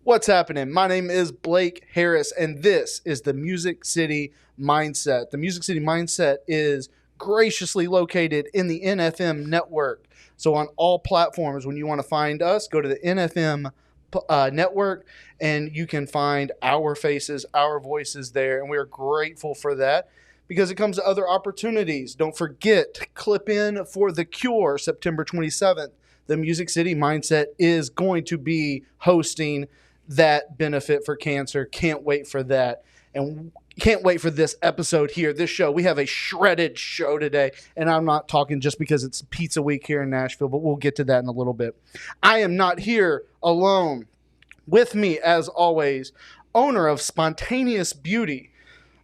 What's happening? My name is Blake Harris, and this is the Music City Mindset. The Music City Mindset is graciously located in the NFM network. So on all platforms, when you want to find us, go to the NFM network, and you can find our faces, our voices there, and we are grateful for that because it comes to other opportunities. Don't forget, clip in for The Cure, September 27th. The Music City Mindset is going to be hosting that benefit for cancer. Can't wait for that. And can't wait for this episode here, this show. We have a shredded show today, and I'm not talking just because it's Pizza Week here in Nashville, but we'll get to that in a little bit. I am not here alone. With me, as always, owner of Spontaneous Beauty,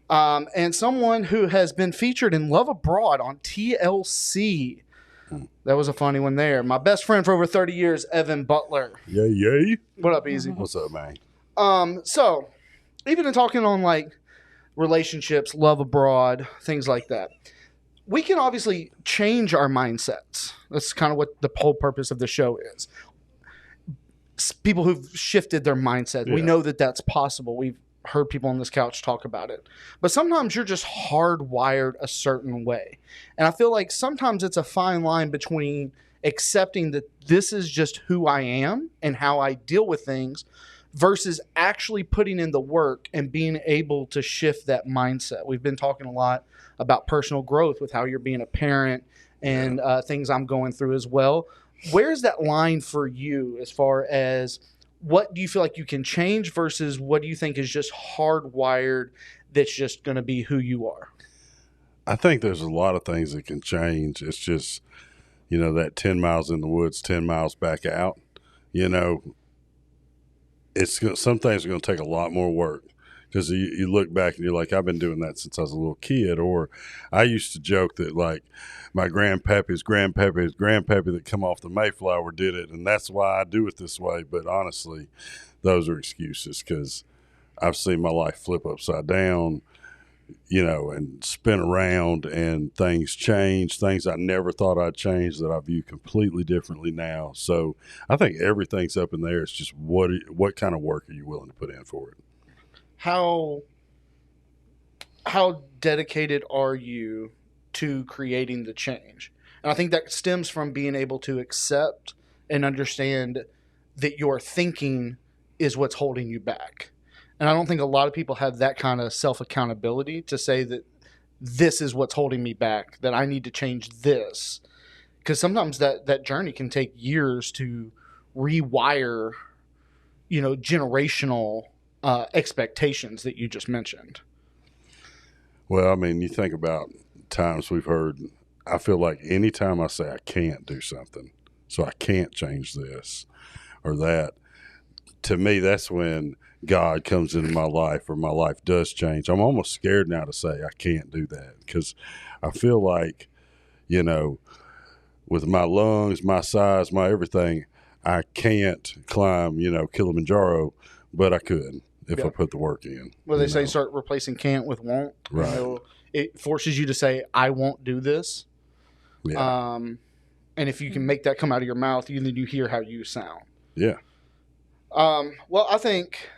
and someone who has been featured in Love Abroad on TLC. That was a funny one there. My best friend for over 30 years, Evan Butler. Yay, yay. What up, Easy? What's up, man? So, even in talking on like relationships, love abroad, things like that, we can obviously change our mindsets. That's kind of what the whole purpose of the show is. People who've shifted their mindset. Yeah. We know that that's possible. We've heard people on this couch talk about it. But sometimes you're just hardwired a certain way. And I feel like sometimes it's a fine line between accepting that this is just who I am and how I deal with things versus actually putting in the work and being able to shift that mindset. We've been talking a lot about personal growth with how you're being a parent and things I'm going through as well. Where's that line for you as far as what do you feel like you can change versus what do you think is just hardwired that's just going to be who you are? I think there's a lot of things that can change. It's just, that 10 miles in the woods, 10 miles back out, some things are going to take a lot more work because you look back and you're like, I've been doing that since I was a little kid. Or I used to joke that like my grandpappy's grandpappy that come off the Mayflower did it, and that's why I do it this way. But honestly, those are excuses because I've seen my life flip upside down, and spin around, and things change, things I never thought I'd change that I view completely differently now. So I think everything's up in there. It's just what kind of work are you willing to put in for it? How dedicated are you to creating the change? And I think that stems from being able to accept and understand that your thinking is what's holding you back. And I don't think a lot of people have that kind of self-accountability to say that this is what's holding me back, that I need to change this. Because sometimes that journey can take years to rewire, generational expectations that you just mentioned. Well, I mean, you think about times we've heard, I feel like anytime I say I can't do something, so I can't change this or that, to me, that's when God comes into my life or my life does change. I'm almost scared now to say I can't do that because I feel like, with my lungs, my size, my everything, I can't climb, Kilimanjaro, but I could if I put the work in. Well, they say start replacing can't with won't. Right. It forces you to say, I won't do this. Yeah. And if you can make that come out of your mouth, then you hear how you sound. Yeah. Well, I think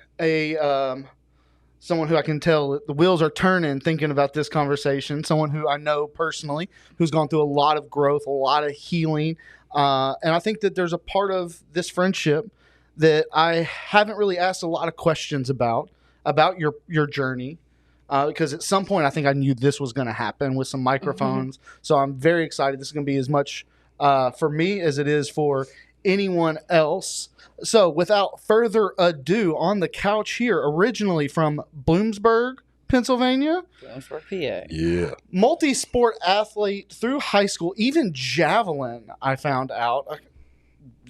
someone who I can tell that the wheels are turning thinking about this conversation, someone who I know personally, who's gone through a lot of growth, a lot of healing. And I think that there's a part of this friendship that I haven't really asked a lot of questions about your journey. Because at some point I think I knew this was going to happen with some microphones. Mm-hmm. So I'm very excited. This is going to be as much for me as it is for anyone else. So without further ado, on the couch here, originally from Bloomsburg, Pennsylvania. Bloomsburg, PA. Yeah. Multi-sport athlete through high school, even javelin, I found out.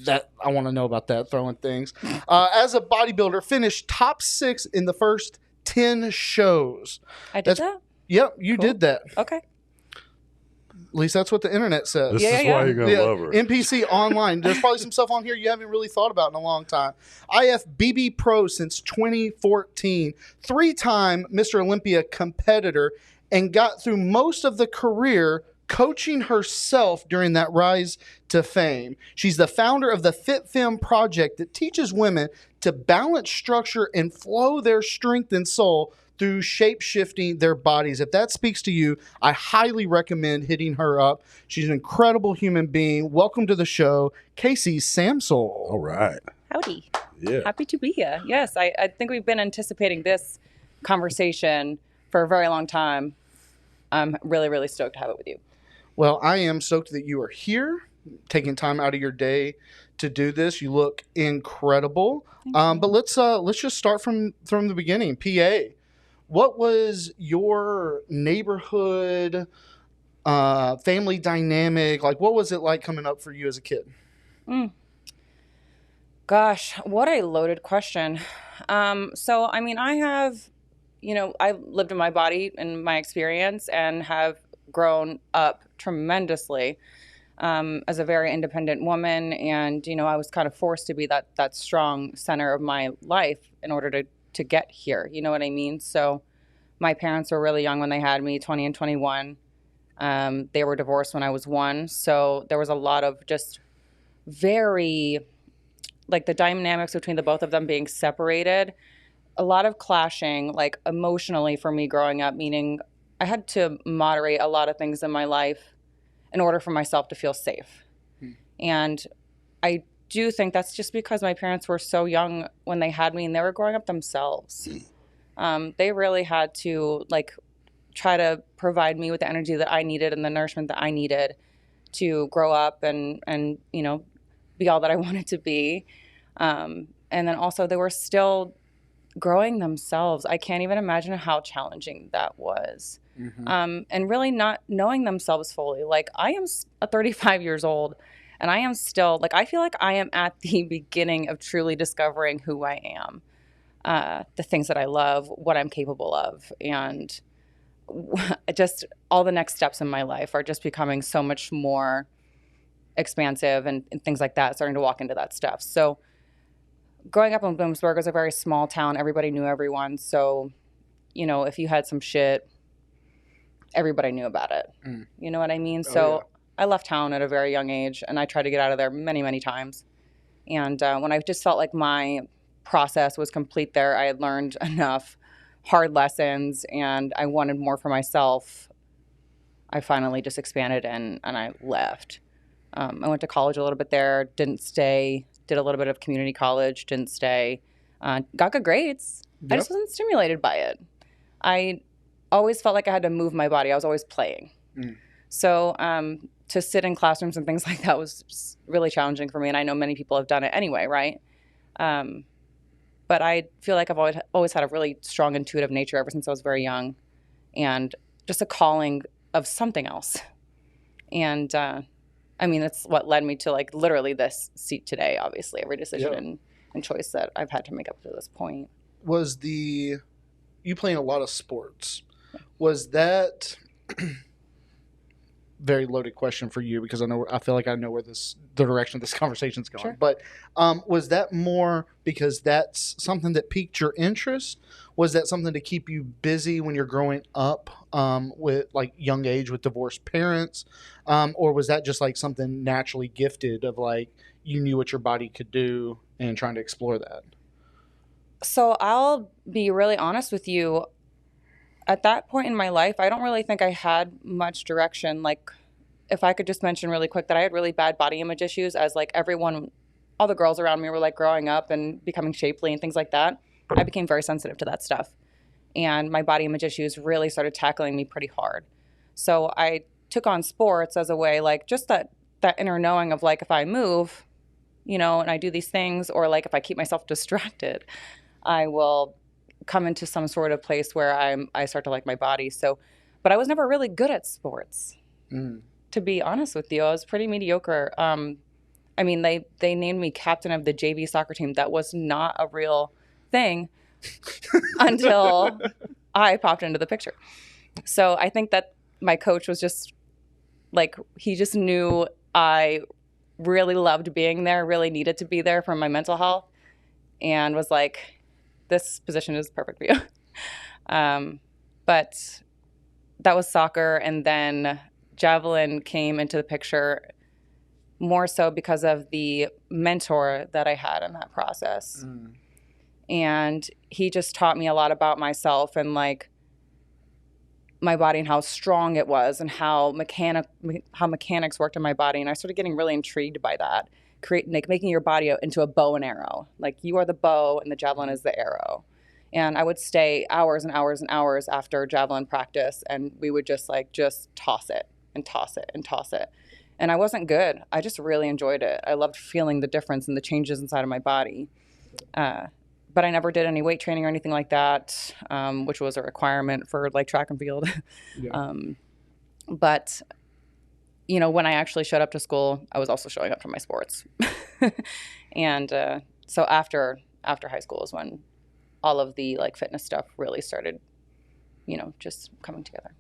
That I want to know about that, throwing things. As a bodybuilder, finished top 6 in the first 10 shows. I did that? Yep, you did that. Okay. At least that's what the internet says. This is why you're going to love her. NPC online. There's probably some stuff on here you haven't really thought about in a long time. IFBB Pro since 2014. 3-time Mr. Olympia competitor and got through most of the career coaching herself during that rise to fame. She's the founder of the Fit Femme Project that teaches women to balance structure and flow their strength and soul through shape-shifting their bodies. If that speaks to you, I highly recommend hitting her up. She's an incredible human being. Welcome to the show, Casey Samsel. All right. Howdy. Yeah. Happy to be here. Yes, I think we've been anticipating this conversation for a very long time. I'm really, really stoked to have it with you. Well, I am stoked that you are here, taking time out of your day to do this. You look incredible. But let's just start from the beginning. PA, what was your neighborhood family dynamic like? What was it like coming up for you as a kid? Gosh, what a loaded question. So, I mean, I have, I lived in my body and my experience and have grown up tremendously as a very independent woman. And, I was kind of forced to be that strong center of my life in order to get here. You know what I mean? So my parents were really young when they had me, 20 and 21. They were divorced when I was 1. So there was a lot of just very, like, the dynamics between the both of them being separated, a lot of clashing, like, emotionally for me growing up, meaning I had to moderate a lot of things in my life in order for myself to feel safe. And I do think that's just because my parents were so young when they had me and they were growing up themselves. They really had to, like, try to provide me with the energy that I needed and the nourishment that I needed to grow up and be all that I wanted to be. And then also they were still growing themselves. I can't even imagine how challenging that was. And really not knowing themselves fully. Like, I am 35 years old and I am still, like, I feel like I am at the beginning of truly discovering who I am, the things that I love, what I'm capable of. And just all the next steps in my life are just becoming so much more expansive and things like that, starting to walk into that stuff. So growing up in Bloomsburg was a very small town. Everybody knew everyone. So, if you had some shit, everybody knew about it. You know what I mean? So I left town at a very young age and I tried to get out of there many, many times. And when I just felt like my process was complete there, I had learned enough hard lessons and I wanted more for myself, I finally just expanded and I left. I went to college a little bit there, didn't stay, did a little bit of community college, didn't stay, got good grades. Yep. I just wasn't stimulated by it. I always felt like I had to move my body. I was always playing. So to sit in classrooms and things like that was just really challenging for me. And I know many people have done it anyway, right? But I feel like I've always had a really strong intuitive nature ever since I was very young and just a calling of something else. And I mean, that's what led me to, like, literally this seat today, obviously, every decision and choice that I've had to make up to this point. Was you playing a lot of sports, was that very loaded question for you because I feel like I know where the direction of this conversation is going. Sure. But was that more because that's something that piqued your interest? Was that something to keep you busy when you're growing up with, like, young age with divorced parents? Or was that just like something naturally gifted of, like, you knew what your body could do and trying to explore that? So I'll be really honest with you. At that point in my life, I don't really think I had much direction. Like, if I could just mention really quick that I had really bad body image issues as, like, everyone, all the girls around me were, like, growing up and becoming shapely and things like that. I became very sensitive to that stuff. And my body image issues really started tackling me pretty hard. So I took on sports as a way, like, just that inner knowing of, like, if I move, and I do these things, or, like, if I keep myself distracted, I will come into some sort of place where I start to like my body. So, but I was never really good at sports. To be honest with you, I was pretty mediocre. I mean, they named me captain of the JV soccer team. That was not a real thing until I popped into the picture. So I think that my coach was just like, he just knew I really loved being there, really needed to be there for my mental health, and was like, this position is perfect for you. But that was soccer. And then javelin came into the picture more so because of the mentor that I had in that process. And he just taught me a lot about myself and like my body and how strong it was and how mechanics worked in my body. And I started getting really intrigued by that. Making your body into a bow and arrow. Like you are the bow and the javelin is the arrow. And I would stay hours and hours and hours after javelin practice, and we would just toss it and toss it and toss it. And I wasn't good. I just really enjoyed it. I loved feeling the difference and the changes inside of my body. But I never did any weight training or anything like that, which was a requirement for like track and field. Yeah. But you know, when I actually showed up to school, I was also showing up for my sports. And so after high school is when all of the like fitness stuff really started, you know, just coming together.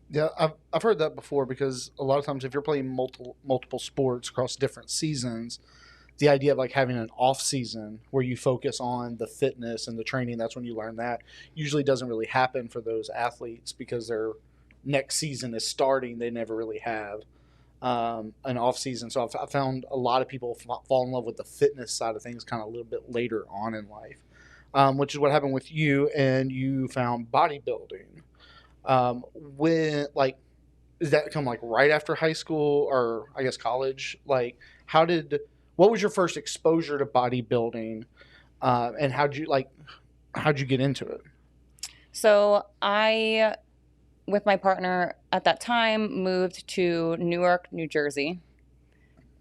Yeah, I've heard that before, because a lot of times if you're playing multiple sports across different seasons, the idea of like having an off season where you focus on the fitness and the training, that's when you learn that, usually doesn't really happen for those athletes, because their next season is starting. They never really have an off season. So I found a lot of people fall in love with the fitness side of things kind of a little bit later on in life, which is what happened with you, and you found bodybuilding. When, like, does that come like right after high school, or I guess college? Like, what was your first exposure to bodybuilding, and how'd you get into it? So I, with my partner at that time, moved to Newark, New Jersey,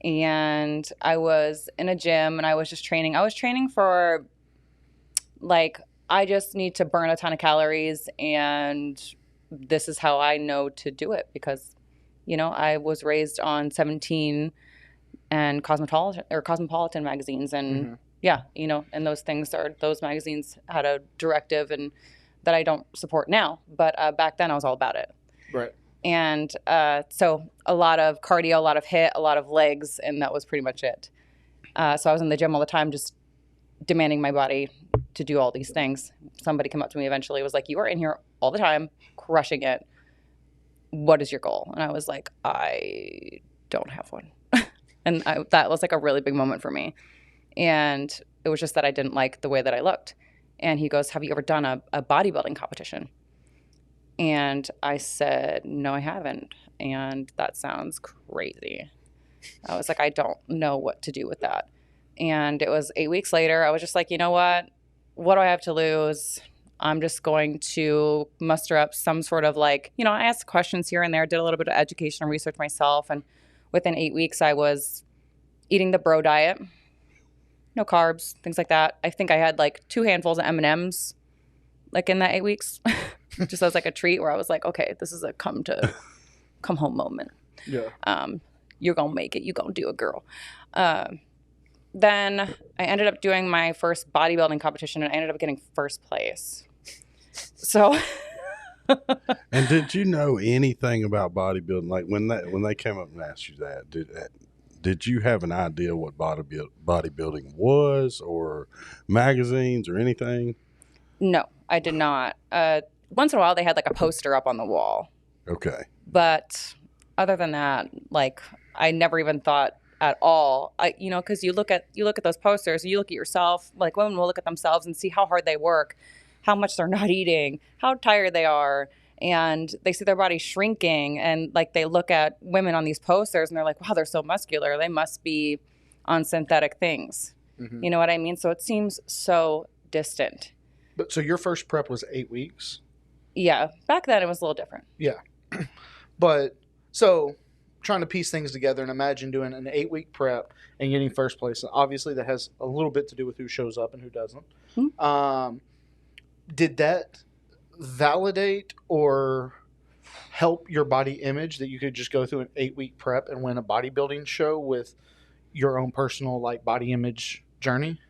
and I was in a gym and I was just training. I was training for like, I just need to burn a ton of calories, and this is how I know to do it, because, you know, I was raised on 17 and Cosmopolitan magazines, and yeah, you know, and those magazines had a directive and that I don't support now, but back then I was all about it. Right. And so a lot of cardio, a lot of HIIT, a lot of legs, and that was pretty much it. So I was in the gym all the time, just demanding my body to do all these things. Somebody came up to me eventually, was like, "You are in here all the time, crushing it. What is your goal?" And I was like, "I don't have one." And that was like a really big moment for me. And it was just that I didn't like the way that I looked. And he goes, "Have you ever done a bodybuilding competition?" And I said, "No, I haven't." And that sounds crazy. I was like, I don't know what to do with that. And it was 8 weeks later. I was just like, you know what? What do I have to lose? I'm just going to muster up some sort of like, you know, I asked questions here and there, did a little bit of education and research myself. And within 8 weeks, I was eating the bro diet, no carbs, things like that. I think I had like 2 handfuls of M&Ms like in that 8 weeks, just as like a treat, where I was like, okay, this is a come home moment. Yeah. You're going to make it. You're going to do it, girl. Then I ended up doing my first bodybuilding competition, and I ended up getting first place. So. And did you know anything about bodybuilding? Like when they came up and asked you that, did you have an idea what bodybuilding was, or magazines or anything? No, I did not. Once in a while, they had like a poster up on the wall. Okay. But other than that, like, I never even thought at all. Because you look at those posters, you look at yourself. Like, women will look at themselves and see how hard they work, how much they're not eating, how tired they are, and they see their body shrinking. And like, they look at women on these posters and they're like, wow, they're so muscular. They must be on synthetic things. Mm-hmm. You know what I mean? So it seems so distant. But so your first prep was 8 weeks? Yeah. Back then it was a little different. Yeah. But so trying to piece things together and imagine doing an 8-week prep and getting first place. Obviously that has a little bit to do with who shows up and who doesn't. Mm-hmm. Did that validate or help your body image that you could just go through an 8-week prep and win a bodybuilding show with your own personal like body image journey?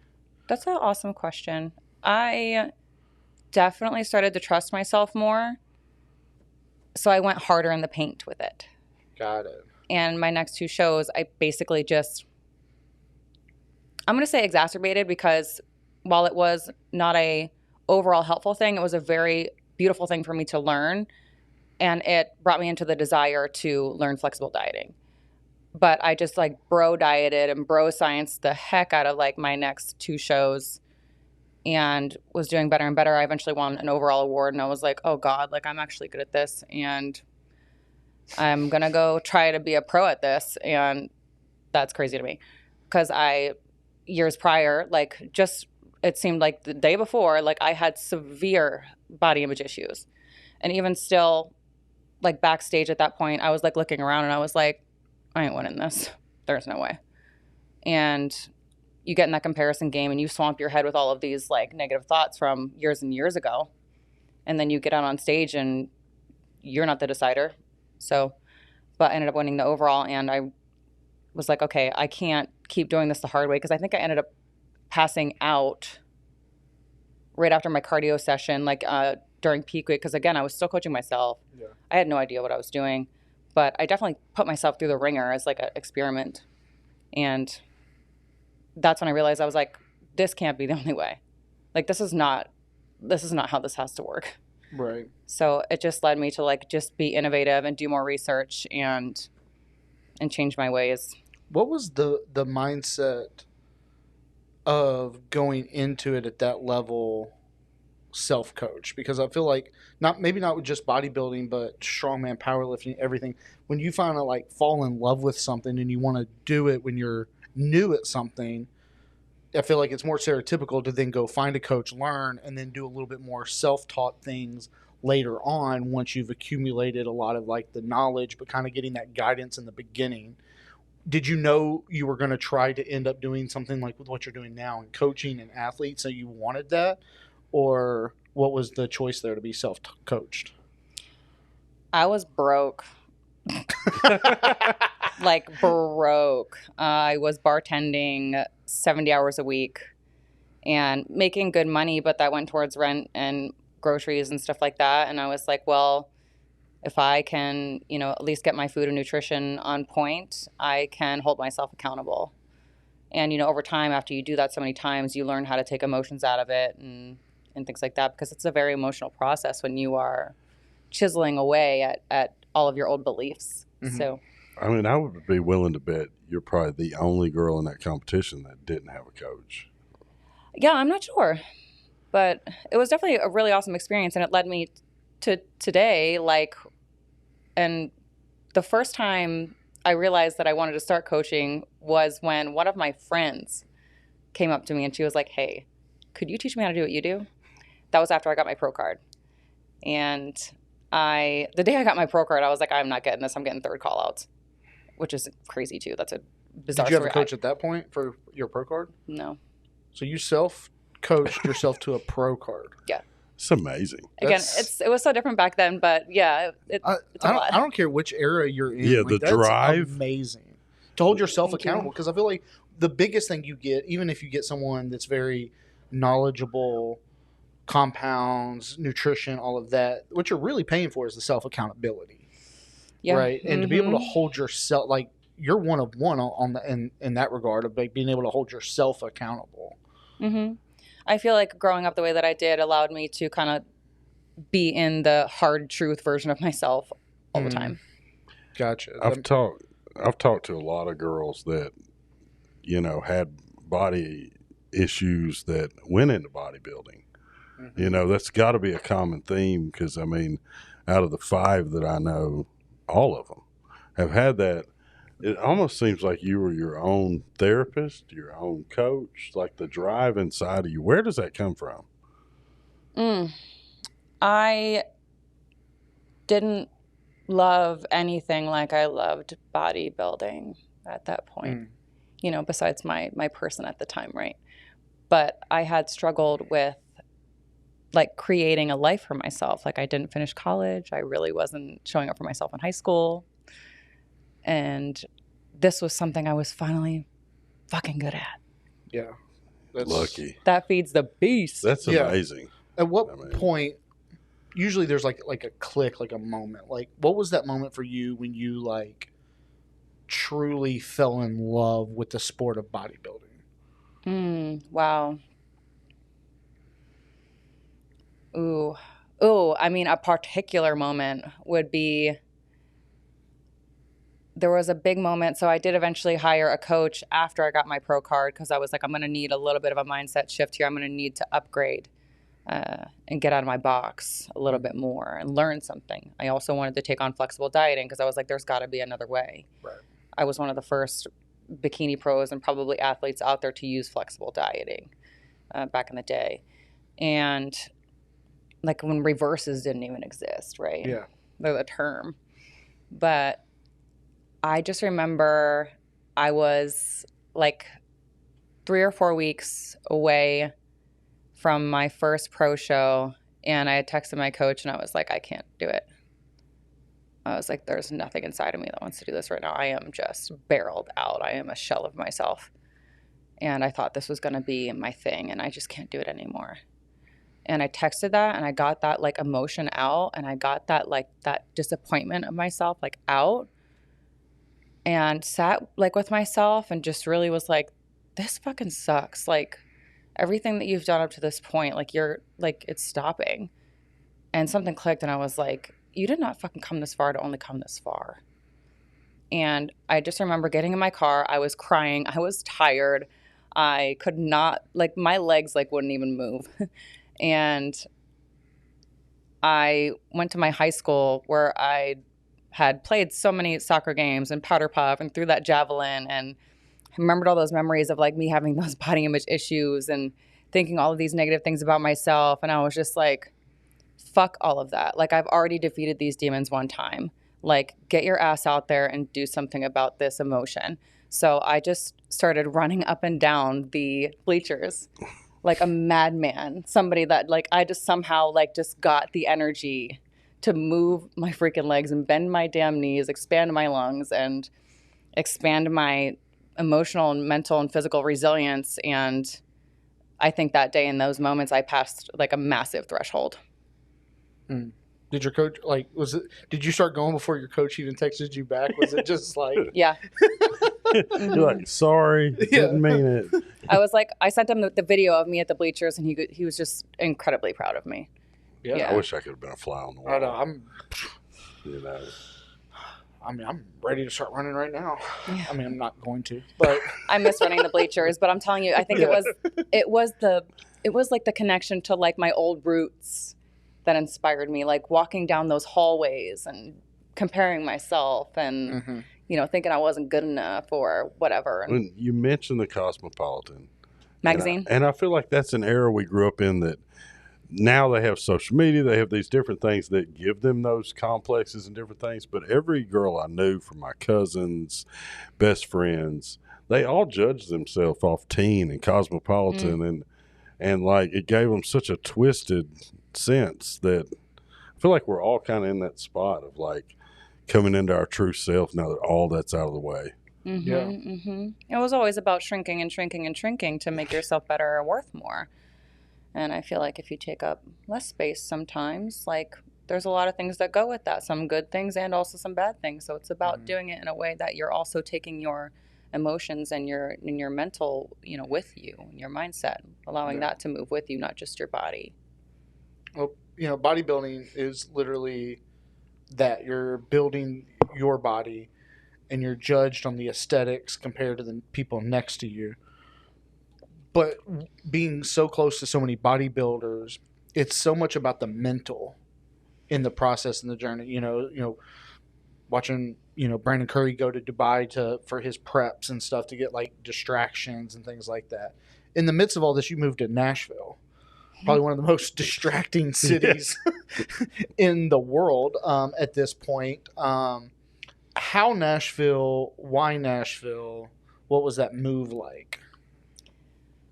That's an awesome question. I definitely started to trust myself more. So I went harder in the paint with it. Got it. And my next 2 shows, I basically I'm going to say exacerbated, because while it was not a overall helpful thing, it was a very beautiful thing for me to learn. And it brought me into the desire to learn flexible dieting. But I just like bro dieted and bro scienced the heck out of like my next 2 shows. and was doing better and better. I eventually won an overall award, and I was like, oh God, like I'm actually good at this, and I'm going to go try to be a pro at this. And that's crazy to me because years prior, like just, it seemed like the day before, like I had severe body image issues. And even still, like backstage at that point, I was like looking around and I was like, I ain't winning this. There's no way. And you get in that comparison game and you swamp your head with all of these like negative thoughts from years and years ago. And then you get out on stage and you're not the decider. So, but I ended up winning the overall, and I was like, okay, I can't keep doing this the hard way, because I think I ended up passing out right after my cardio session, like during peak week, because again, I was still coaching myself. Yeah. I had no idea what I was doing, but I definitely put myself through the ringer as like an experiment. And that's when I realized, I was like, this can't be the only way. Like, this is not how this has to work. Right. So it just led me to like just be innovative and do more research and change my ways. What was the mindset of going into it at that level, self-coach? Because I feel like maybe not with just bodybuilding, but strongman, powerlifting, everything. When you finally like fall in love with something and you want to do it when you're new at something, I feel like it's more stereotypical to then go find a coach, learn, and then do a little bit more self-taught things later on once you've accumulated a lot of like the knowledge, but kind of getting that guidance in the beginning. Did you know you were going to try to end up doing something like with what you're doing now in coaching and athletes, so you wanted that? Or what was the choice there to be self-coached? I was broke. Like broke. I was bartending 70 hours a week and making good money, but that went towards rent and groceries and stuff like that. And I was like, well, if I can, at least get my food and nutrition on point, I can hold myself accountable. And, over time, after you do that so many times, you learn how to take emotions out of it and things like that, because it's a very emotional process when you are chiseling away at all of your old beliefs. Mm-hmm. So, I mean, I would be willing to bet you're probably the only girl in that competition that didn't have a coach. Yeah, I'm not sure. But it was definitely a really awesome experience, and it led me to today. And the first time I realized that I wanted to start coaching was when one of my friends came up to me and she was like, hey, could you teach me how to do what you do? That was after I got my pro card. And the day I got my pro card, I was like, I'm not getting this. I'm getting third call outs, which is crazy too. That's a bizarre story. Did you have a coach at that point for your pro card? No. So you self-coached yourself to a pro card? Yeah. It's amazing. Again, it was so different back then, but yeah, it's a lot. I don't care which era you're in. Yeah, like, the drive. Amazing. To hold yourself accountable, because I feel like the biggest thing you get, even if you get someone that's very knowledgeable, compounds, nutrition, all of that, what you're really paying for is the self-accountability. Yeah. Right? And to be able to hold yourself, like, you're one of one in that regard of like being able to hold yourself accountable. Mm-hmm. I feel like growing up the way that I did allowed me to kind of be in the hard truth version of myself all the time. Gotcha. I've talked to a lot of girls that, had body issues that went into bodybuilding. Mm-hmm. That's got to be a common theme, because, I mean, out of the 5 that I know, all of them have had that. It almost seems like you were your own therapist, your own coach, like the drive inside of you. Where does that come from? I didn't love anything like I loved bodybuilding at that point, besides my person at the time, right? But I had struggled with like creating a life for myself. Like, I didn't finish college. I really wasn't showing up for myself in high school. And this was something I was finally fucking good at. Yeah. That's lucky. That feeds the beast. That's amazing. At what point, usually there's like a click, like a moment. Like, what was that moment for you when you like truly fell in love with the sport of bodybuilding? Wow. Ooh, I mean, a particular moment would be there was a big moment. So I did eventually hire a coach after I got my pro card, because I was like, I'm going to need a little bit of a mindset shift here. I'm going to need to upgrade and get out of my box a little bit more and learn something. I also wanted to take on flexible dieting, because I was like, there's got to be another way. Right. I was one of the first bikini pros and probably athletes out there to use flexible dieting back in the day. And like when reverses didn't even exist, right? Yeah. They're the term. But I just remember I was like 3 or 4 weeks away from my first pro show, and I had texted my coach and I was like, I can't do it. I was like, there's nothing inside of me that wants to do this right now. I am just barreled out. I am a shell of myself. And I thought this was going to be my thing, and I just can't do it anymore. And I texted that, and I got that like emotion out, and I got that like that disappointment of myself like out, and sat like with myself and just really was like, this fucking sucks. Like everything that you've done up to this point, like you're like, it's stopping. And something clicked, and I was like, you did not fucking come this far to only come this far. And I just remember getting in my car. I was crying. I was tired. I could not, like my legs like wouldn't even move. And I went to my high school where I had played so many soccer games and powder puff and threw that javelin, and remembered all those memories of like me having those body image issues and thinking all of these negative things about myself. And I was just like, fuck all of that. Like I've already defeated these demons one time. Like get your ass out there and do something about this emotion. So I just started running up and down the bleachers like a madman, somebody that like I just somehow like just got the energy to move my freaking legs and bend my damn knees, expand my lungs, and expand my emotional and mental and physical resilience. And I think that day in those moments, I passed like a massive threshold. Mm. Did your coach like? Did you start going before your coach even texted you back? Was it just like? Yeah. You're like, sorry, didn't mean it. I was like, I sent him the video of me at the bleachers, and he was just incredibly proud of me. Yeah. I wish I could have been a fly on the wall. I know. You know. I mean, I'm ready to start running right now. Yeah. I mean, I'm not going to, but I miss running the bleachers. But I'm telling you, I think it was like the connection to like my old roots that inspired me, like walking down those hallways and comparing myself and, you know, thinking I wasn't good enough or whatever. And when you mentioned the Cosmopolitan magazine. And I feel like that's an era we grew up in that now they have social media. They have these different things that give them those complexes and different things. But every girl I knew, from my cousins, best friends, they all judged themselves off Teen and Cosmopolitan. And like it gave them such a twisted sense that I feel like we're all kind of in that spot of like coming into our true self now that all that's out of the way. It was always about shrinking and shrinking and shrinking to make yourself better or worth more. And I feel like if you take up less space sometimes, like there's a lot of things that go with that, some good things and also some bad things. So it's about doing it in a way that you're also taking your emotions and your mental, you know, with you, and your mindset, allowing that to move with you, not just your body. Well, you know, bodybuilding is literally that. You're building your body and you're judged on the aesthetics compared to the people next to you. But being so close to so many bodybuilders, it's so much about the mental in the process and the journey. You know, watching, you know, Brandon Curry go to Dubai for his preps and stuff to get like distractions and things like that. In the midst of all this, you moved to Nashville, probably one of the most distracting cities in the world at this point. How Nashville? Why Nashville? What was that move like?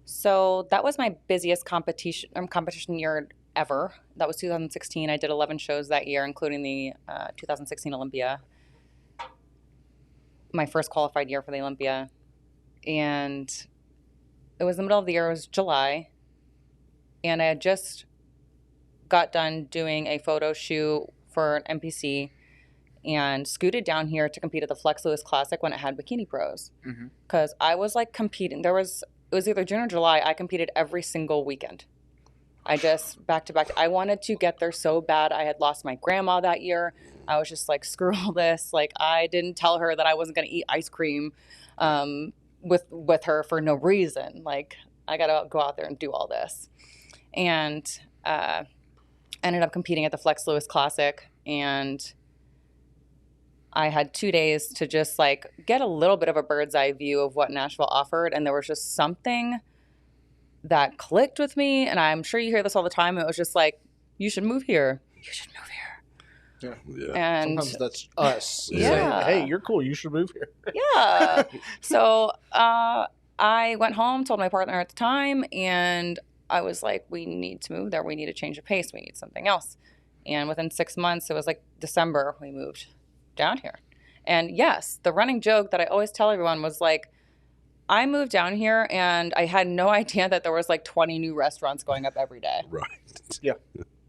So that was my busiest competition year ever. That was 2016. I did 11 shows that year, including the 2016 Olympia. My first qualified year for the Olympia. And it was the middle of the year. It was July. And I had just got done doing a photo shoot for an NPC and scooted down here to compete at the Flex Lewis Classic when it had Bikini Pros. Because I was like competing. It was either June or July. I competed every single weekend. I just back to back. I wanted to get there so bad. I had lost my grandma that year. I was just like, screw all this. Like, I didn't tell her that I wasn't going to eat ice cream with her for no reason. Like, I got to go out there and do all this. And ended up competing at the Flex Lewis Classic. And I had 2 days to just like get a little bit of a bird's eye view of what Nashville offered. And there was just something that clicked with me. And I'm sure you hear this all the time. It was just like, you should move here. You should move here. Yeah. And sometimes that's us Yeah. saying, hey, you're cool. You should move here. Yeah. So I went home, told my partner at the time, and I was like, we need to move there. We need to change the pace. We need something else. And within 6 months, it was like December, we moved down here. And yes, the running joke that I always tell everyone was like, I moved down here and I had no idea that there was like 20 new restaurants going up every day. Right. Yeah.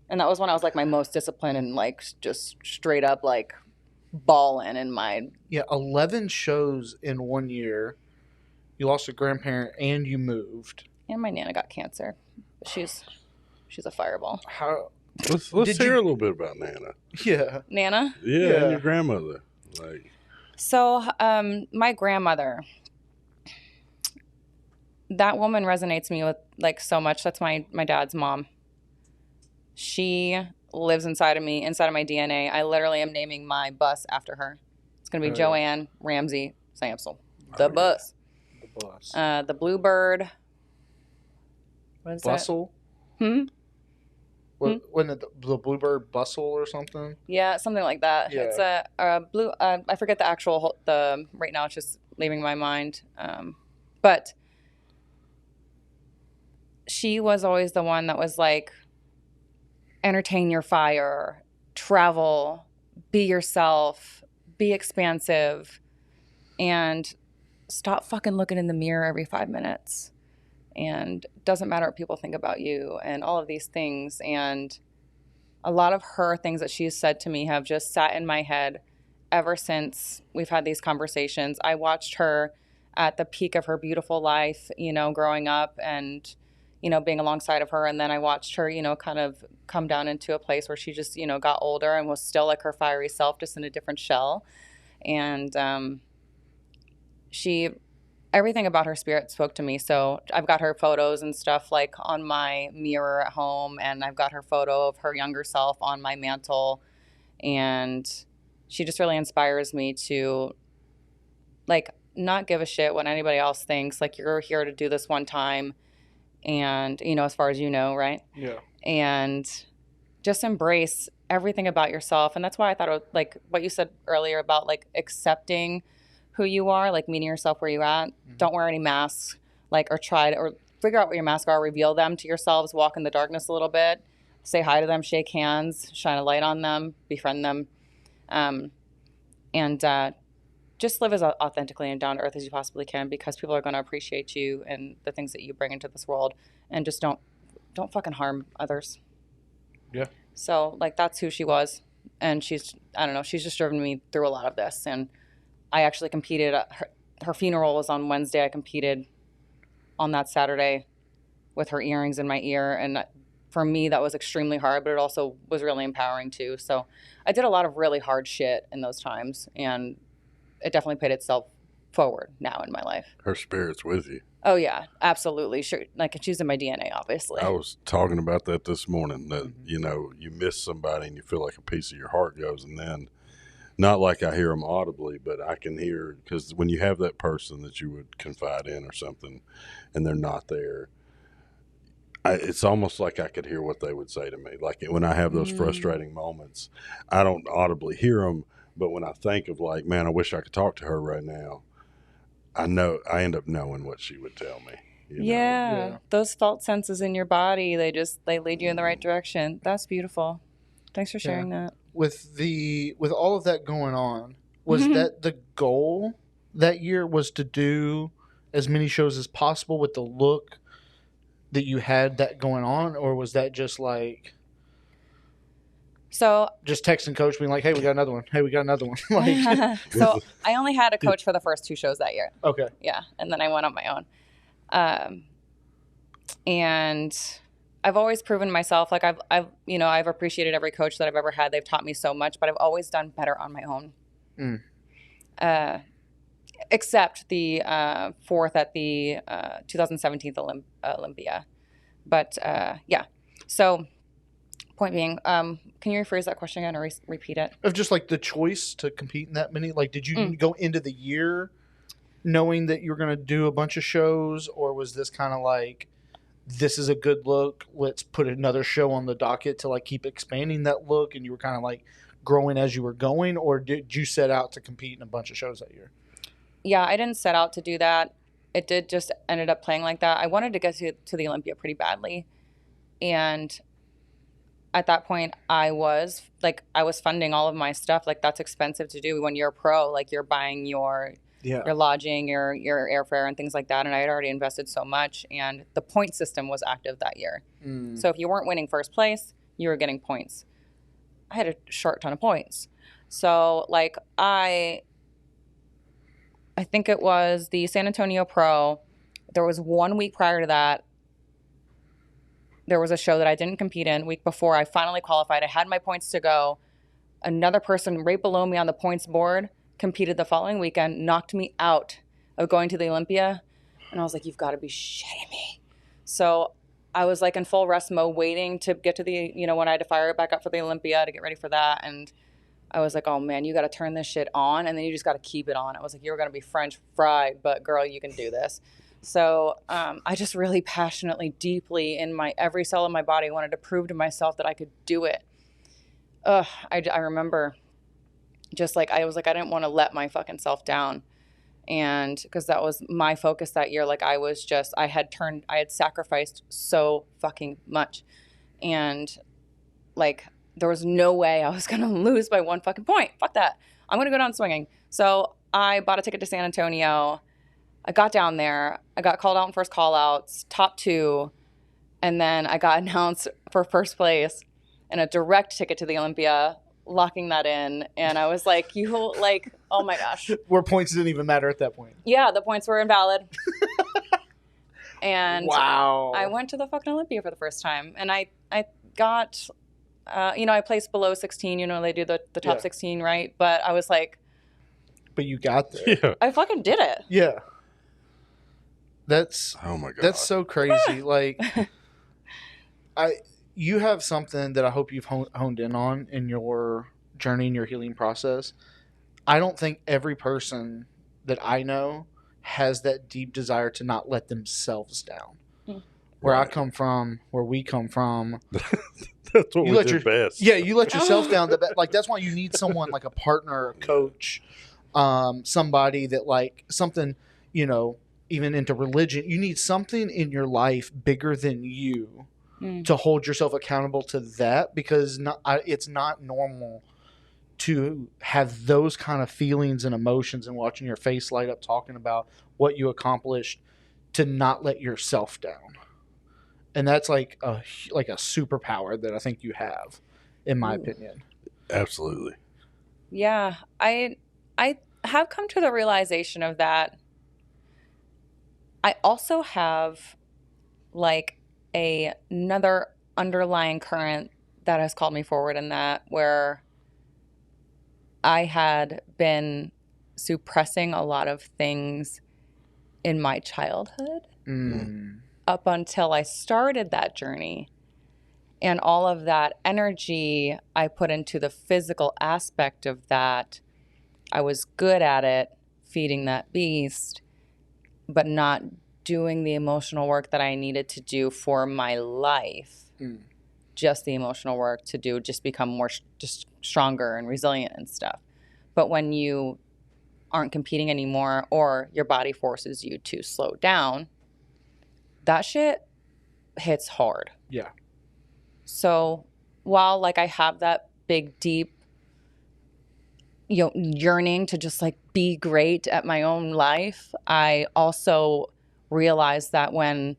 And that was when I was like my most disciplined and like just straight up like balling in my... Yeah, 11 shows in 1 year. You lost a grandparent and you moved. And my Nana got cancer. She's a fireball. How? Let's Did hear you- a little bit about Nana. Yeah. Nana? Yeah, Yeah. and your grandmother. Like, So my grandmother, that woman resonates me with like so much. That's my dad's mom. She lives inside of me, inside of my DNA. I literally am naming my bus after her. It's going to be Oh, yeah. Joanne Ramsey Samsel. The bus. The bus. The Bluebird. What is Bustle? that? Wasn't it the Bluebird Bustle or something? Yeah, something like that. Yeah. It's a blue. I forget the actual right now. It's just leaving my mind. But she was always the one that was like, entertain your fire, travel, be yourself, be expansive, and stop fucking looking in the mirror every 5 minutes. And it doesn't matter what people think about you and all of these things. And a lot of her things that she's said to me have just sat in my head ever since we've had these conversations. I watched her at the peak of her beautiful life, you know, growing up and, you know, being alongside of her. And then I watched her, you know, kind of come down into a place where she just, you know, got older and was still like her fiery self, just in a different shell. And everything about her spirit spoke to me. So I've got her photos and stuff like on my mirror at home, and I've got her photo of her younger self on my mantle. And she just really inspires me to like not give a shit what anybody else thinks. Like, you're here to do this one time, and, you know, as far as you know, right? Yeah. And just embrace everything about yourself. And that's why I thought, like what you said earlier about like accepting who you are, like meeting yourself where you're at. Mm-hmm. Don't wear any masks, like, or figure out what your masks are, reveal them to yourselves, walk in the darkness a little bit, say hi to them, shake hands, shine a light on them, befriend them. And just live as authentically and down to earth as you possibly can, because people are going to appreciate you and the things that you bring into this world. And just don't fucking harm others. Yeah. So like, that's who she was. And she's just driven me through a lot of this. And I actually competed. Her funeral was on Wednesday. I competed on that Saturday with her earrings in my ear. And for me, that was extremely hard, but it also was really empowering too. So I did a lot of really hard shit in those times, and it definitely paid itself forward now in my life. her spirit's with you. Oh yeah, absolutely. Sure. Like, she's in my DNA, obviously. I was talking about that this morning, that, you know, you miss somebody and you feel like a piece of your heart goes, and then not like I hear them audibly, but I can hear, because when you have that person that you would confide in or something and they're not there, it's almost like I could hear what they would say to me. Like when I have those frustrating moments, I don't audibly hear them, but when I think of like, man, I wish I could talk to her right now, I end up knowing what she would tell me. You know? Yeah. Those felt senses in your body, they lead you in the right direction. That's beautiful. Thanks for sharing that. With all of that going on, was that the goal that year, was to do as many shows as possible with the look that you had that going on, or was that just like So just texting coach being like, hey, we got another one, hey, we got another one? Like, so I only had a coach for the first 2 shows that year. okay. Yeah. And then I went on my own. And I've always proven myself. Like I've appreciated every coach that I've ever had. They've taught me so much, but I've always done better on my own. Except the fourth at the 2017 Olympia. But yeah. So point being, can you rephrase that question again or repeat it? Of just like the choice to compete in that many, like did you go into the year knowing that you were going to do a bunch of shows, or was this kind of like, this is a good look, let's put another show on the docket to like keep expanding that look, and you were kind of like growing as you were going, or did you set out to compete in a bunch of shows that year? Yeah, I didn't set out to do that. It did just ended up playing like that. I wanted to get to the Olympia pretty badly. And at that point, I was funding all of my stuff. Like, that's expensive to do when you're a pro. Like, you're buying your lodging, your airfare and things like that. And I had already invested so much. And the point system was active that year. So if you weren't winning first place, you were getting points. I had a short ton of points. So, like, I think it was the San Antonio Pro. There was 1 week prior to that. There was a show that I didn't compete in. Week before, I finally qualified. I had my points to go. Another person right below me on the points board competed the following weekend, knocked me out of going to the Olympia. And I was like, you've got to be shitting me. So I was like in full rest mode, waiting to get to the, when I had to fire it back up for the Olympia to get ready for that. And I was like, oh man, you got to turn this shit on, and then you just got to keep it on. I was like, you're going to be French fried, but girl, you can do this. So I just really passionately, deeply in my every cell of my body wanted to prove to myself that I could do it. I remember just like, I was like, I didn't want to let my fucking self down. And because that was my focus that year. Like I had sacrificed so fucking much. And like, there was no way I was going to lose by 1 fucking point. Fuck that. I'm going to go down swinging. So I bought a ticket to San Antonio. I got down there. I got called out in first call outs, top 2. And then I got announced for first place and a direct ticket to the Olympia, locking that in. And I was like, oh my gosh. Where points didn't even matter at that point. Yeah, the points were invalid. And wow. I went to the fucking Olympia for the first time. And I got... I placed below 16, they do the top 16, right? But I was like... But you got there. Yeah. I fucking did it. Yeah. That's... Oh, my God. That's so crazy. Like, you have something that I hope you've honed in on in your journey, in your healing process. I don't think every person that I know has that deep desire to not let themselves down. Where I come from, where we come from... That's what we did best. Yeah, you let yourself down. Like that's why you need someone like a partner, a coach, somebody that like something, even into religion. You need something in your life bigger than you to hold yourself accountable to that, because it's not normal to have those kind of feelings and emotions and watching your face light up talking about what you accomplished, to not let yourself down. And that's like a superpower that I think you have, in my opinion. Absolutely. Yeah, I have come to the realization of that. I also have like another underlying current that has called me forward in that, where I had been suppressing a lot of things in my childhood. Up until I started that journey, and all of that energy I put into the physical aspect of that, I was good at it, feeding that beast, but not doing the emotional work that I needed to do for my life. Just the emotional work to do, just become more just stronger and resilient and stuff. But when you aren't competing anymore, or your body forces you to slow down, that shit hits hard. Yeah. So while like I have that big, deep, yearning to just like be great at my own life, I also realized that when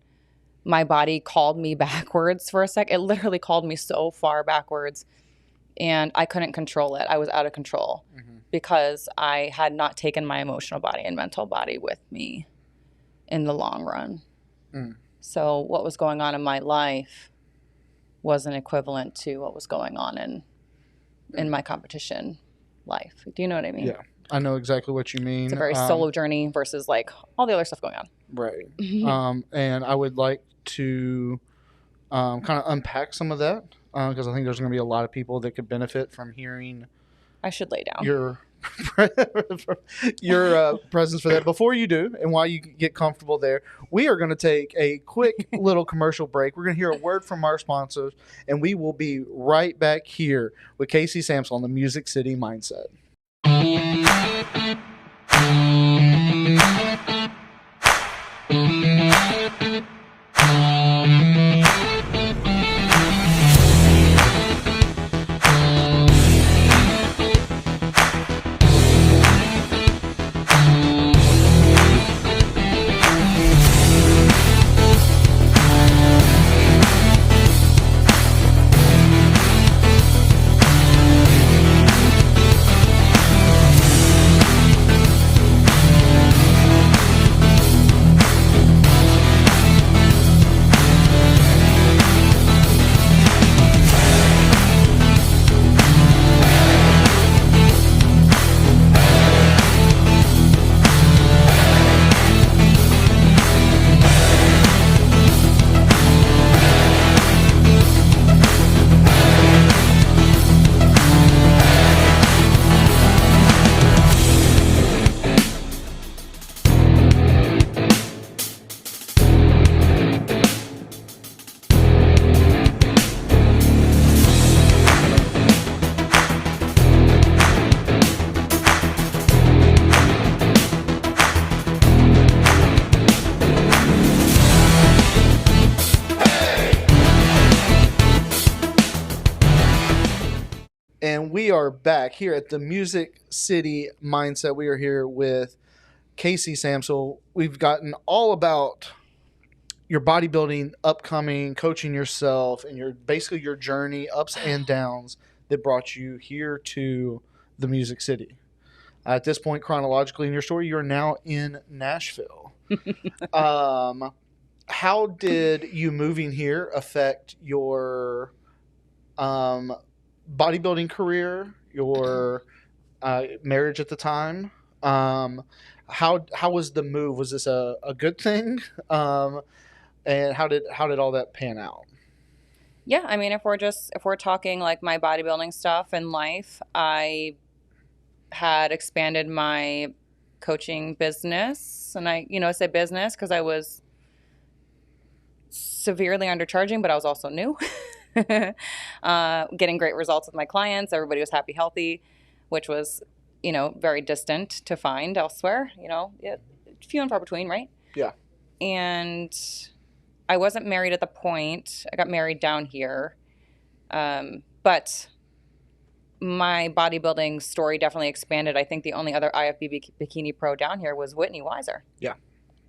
my body called me backwards for a sec, it literally called me so far backwards, and I couldn't control it. I was out of control because I had not taken my emotional body and mental body with me in the long run. So what was going on in my life wasn't equivalent to what was going on in my competition life. Do you know what I mean? Yeah, I know exactly what you mean. It's a very solo journey versus like all the other stuff going on. Right. And I would like to kind of unpack some of that because I think there's going to be a lot of people that could benefit from hearing I should lay down. your presence for that. Before you do, and while you get comfortable there, we are going to take a quick little commercial break. We're going to hear a word from our sponsors, and we will be right back here with Casey Samsel on the Music City Mindset. And we are back here at the Music City Mindset. We are here with Casey Samsel. We've gotten all about your bodybuilding, upcoming, coaching yourself, and basically your journey, ups and downs that brought you here to the Music City. At this point, chronologically in your story, you're now in Nashville. How did you moving here affect your bodybuilding career, your marriage at the time? How was the move? Was this a good thing? And how did all that pan out? Yeah, I mean, if we're talking like my bodybuilding stuff in life, I had expanded my coaching business, and I say business because I was severely undercharging, but I was also new. Getting great results with my clients. Everybody was happy, healthy, which was, very distant to find elsewhere, few and far between, right? Yeah. And I wasn't married at the point. I got married down here. But my bodybuilding story definitely expanded. I think the only other IFBB bikini pro down here was Whitney Weiser. Yeah.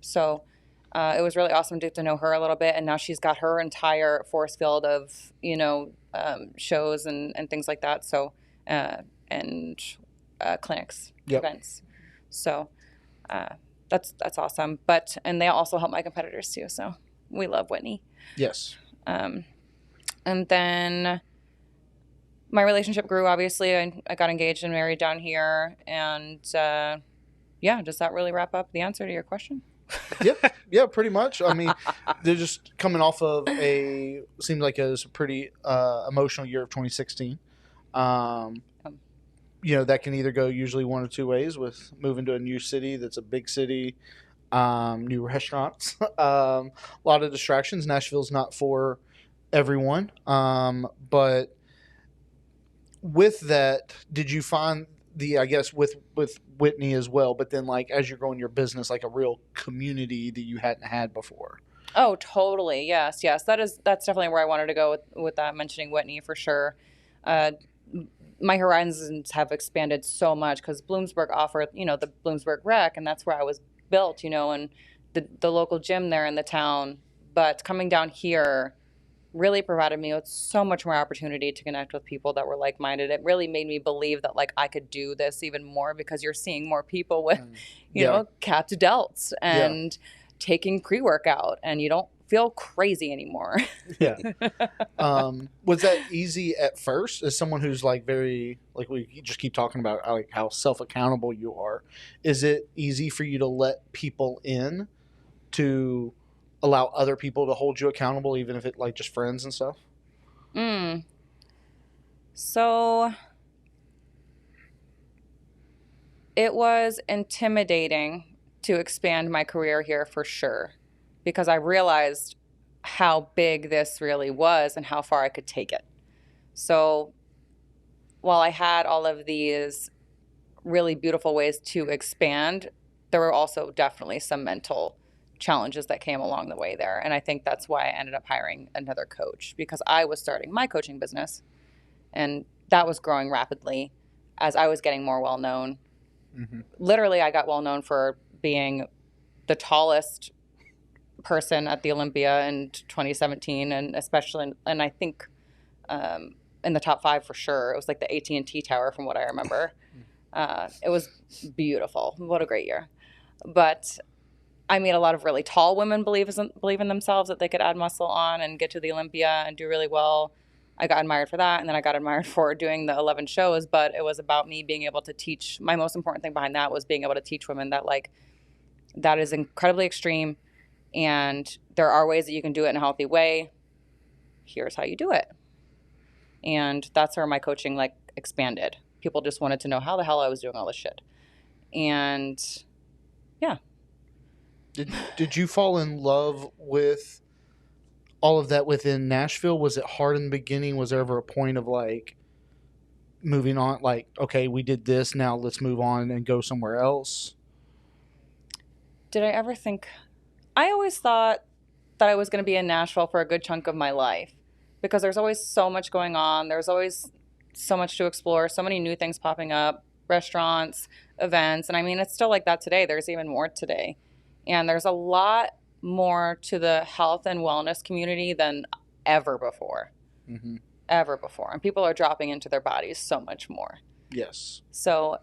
So it was really awesome to know her a little bit. And now she's got her entire force field of, shows and things like that. So, and clinics, yep. events. So that's awesome. And they also help my competitors too. So we love Whitney. Yes. And then my relationship grew, obviously. I got engaged and married down here. And does that really wrap up the answer to your question? Yeah, pretty much. I mean, they're just coming off of seems like it was a pretty emotional year of 2016. That can either go usually one or two ways with moving to a new city that's a big city, new restaurants, a lot of distractions. Nashville's not for everyone. But with that, did you find with Whitney as well, but then like as you're growing your business, like a real community that you hadn't had before? Oh, totally. Yes. That's definitely where I wanted to go with that, mentioning Whitney for sure. My horizons have expanded so much because Bloomsburg offered, the Bloomsburg Rec, and that's where I was built, and the local gym there in the town. But coming down here really provided me with so much more opportunity to connect with people that were like-minded. It really made me believe that like I could do this even more because you're seeing more people with, capped delts and taking pre-workout, and you don't feel crazy anymore. Yeah. Was that easy at first as someone who's like very, like we just keep talking about like how self-accountable you are? Is it easy for you to let people in to allow other people to hold you accountable, even if it like just friends and stuff? So it was intimidating to expand my career here for sure, because I realized how big this really was and how far I could take it. So while I had all of these really beautiful ways to expand, there were also definitely some mental challenges that came along the way there. And I think that's why I ended up hiring another coach, because I was starting my coaching business and that was growing rapidly as I was getting more well known. Mm-hmm. Literally, I got well known for being the tallest person at the Olympia in 2017, and especially, and I think in the top 5 for sure. It was like the AT&T Tower from what I remember. It was beautiful. What a great year. But I made a lot of really tall women believe in themselves that they could add muscle on and get to the Olympia and do really well. I got admired for that, and then I got admired for doing the 11 shows, but it was about me being able to teach. My most important thing behind that was being able to teach women that like that is incredibly extreme, and there are ways that you can do it in a healthy way. Here's how you do it. And that's where my coaching like expanded. People just wanted to know how the hell I was doing all this shit. And yeah. Did you fall in love with all of that within Nashville? Was it hard in the beginning? Was there ever a point of like moving on, like, okay, we did this, now let's move on and go somewhere else? Did I ever think? I always thought that I was going to be in Nashville for a good chunk of my life, because there's always so much going on. There's always so much to explore, so many new things popping up, restaurants, events. And I mean, it's still like that today. There's even more today. And there's a lot more to the health and wellness community than ever before. Mm-hmm. Ever before. And people are dropping into their bodies so much more. Yes. So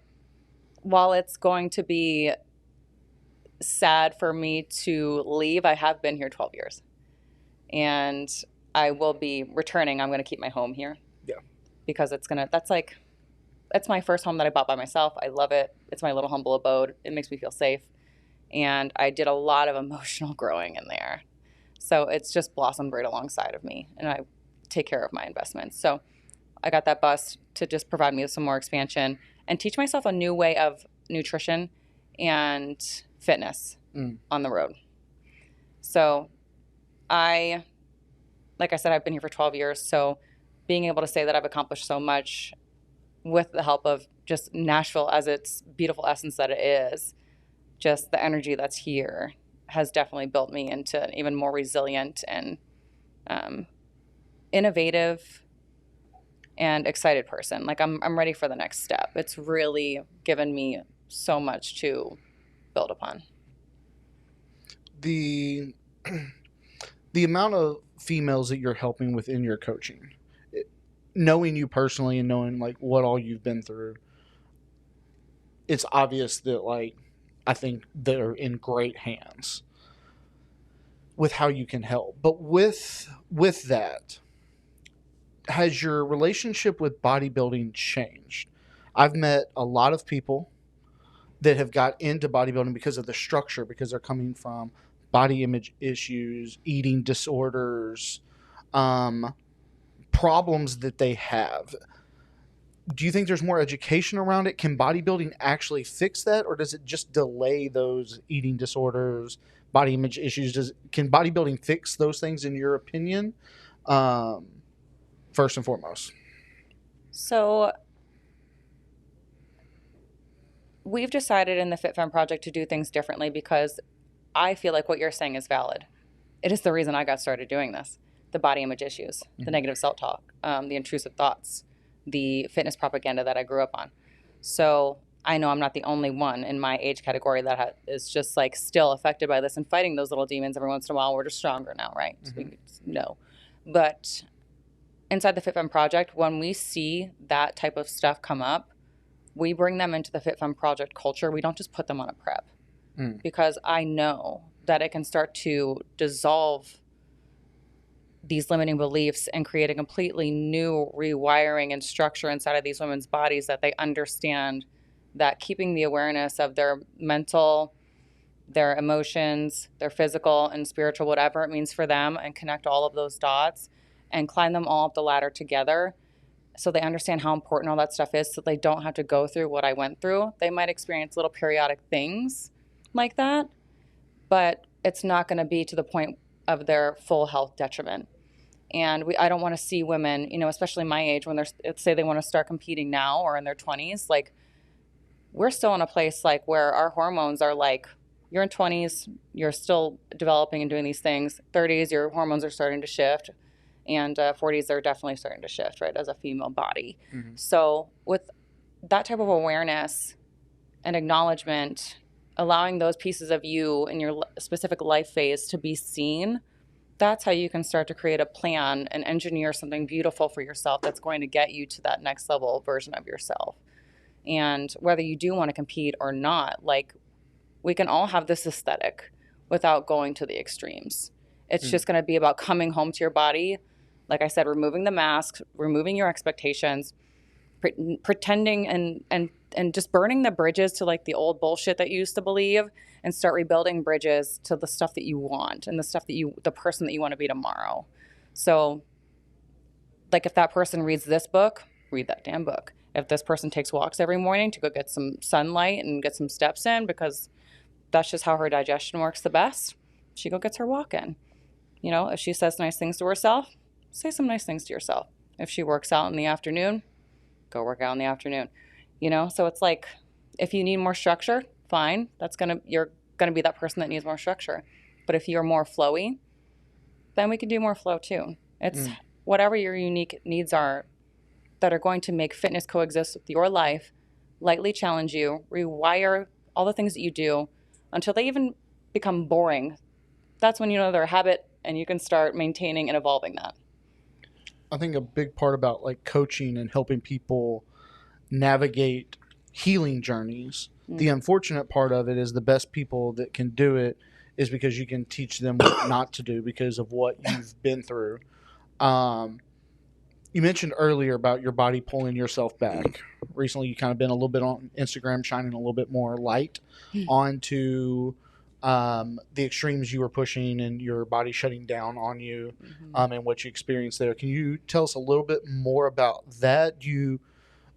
while it's going to be sad for me to leave, I have been here 12 years. And I will be returning. I'm going to keep my home here. Yeah. Because it's my first home that I bought by myself. I love it. It's my little humble abode. It makes me feel safe. And I did a lot of emotional growing in there. So it's just blossomed right alongside of me. And I take care of my investments. So I got that bus to just provide me with some more expansion and teach myself a new way of nutrition and fitness on the road. So like I said, I've been here for 12 years. So being able to say that I've accomplished so much with the help of just Nashville as its beautiful essence that it is, just the energy that's here has definitely built me into an even more resilient and innovative and excited person. Like I'm ready for the next step. It's really given me so much to build upon. The amount of females that you're helping within your coaching, knowing you personally and knowing like what all you've been through, it's obvious that like I think they're in great hands with how you can help. But with that, has your relationship with bodybuilding changed? I've met a lot of people that have got into bodybuilding because of the structure, because they're coming from body image issues, eating disorders, problems that they have. Do you think there's more education around it? Can bodybuilding actually fix that, or does it just delay those eating disorders, body image issues? Can bodybuilding fix those things in your opinion? First and foremost. So we've decided in the Fit Femme Project to do things differently because I feel like what you're saying is valid. It is the reason I got started doing this. The body image issues, the negative self-talk, the intrusive thoughts, the fitness propaganda that I grew up on. So I know I'm not the only one in my age category that is just like still affected by this and fighting those little demons every once in a while. We're just stronger now, right? So we know. But inside the Fit Femme Project, when we see that type of stuff come up, we bring them into the Fit Femme Project culture. We don't just put them on a prep because I know that it can start to dissolve these limiting beliefs and create a completely new rewiring and structure inside of these women's bodies, that they understand that keeping the awareness of their mental, their emotions, their physical and spiritual, whatever it means for them, and connect all of those dots and climb them all up the ladder together, so they understand how important all that stuff is, so they don't have to go through what I went through. They might experience little periodic things like that, but it's not going to be to the point of their full health detriment. And I don't want to see women, you know, especially my age, when let's say they want to start competing now or in their 20s, like, we're still in a place like where our hormones are like, you're in 20s, you're still developing and doing these things. 30s, your hormones are starting to shift. And 40s are definitely starting to shift, right, as a female body. Mm-hmm. So with that type of awareness and acknowledgement, allowing those pieces of you in your specific life phase to be seen, that's how you can start to create a plan and engineer something beautiful for yourself that's going to get you to that next level version of yourself. And whether you do want to compete or not, like, we can all have this aesthetic without going to the extremes. It's just going to be about coming home to your body. Like I said, removing the masks, removing your expectations, pretending and just burning the bridges to like the old bullshit that you used to believe, and start rebuilding bridges to the stuff that you want and the stuff that the person that you want to be tomorrow. So like, if that person reads this book, read that damn book. If this person takes walks every morning to go get some sunlight and get some steps in, because that's just how her digestion works the best, she go gets her walk in. You know, if she says nice things to herself, say some nice things to yourself. If she works out in the afternoon, go work out in the afternoon. You know, so it's like, if you need more structure, fine. You're gonna be that person that needs more structure. But if you're more flowy, then we can do more flow too. It's whatever your unique needs are that are going to make fitness coexist with your life, lightly challenge you, rewire all the things that you do until they even become boring. That's when you know they're a habit, and you can start maintaining and evolving that. I think a big part about like coaching and helping people navigate healing journeys, the unfortunate part of it is the best people that can do it is because you can teach them what not to do because of what you've been through. You mentioned earlier about your body pulling yourself back. Recently, you kind of been a little bit on Instagram, shining a little bit more light onto the extremes you were pushing and your body shutting down on you, and what you experienced there. Can you tell us a little bit more about that? Do you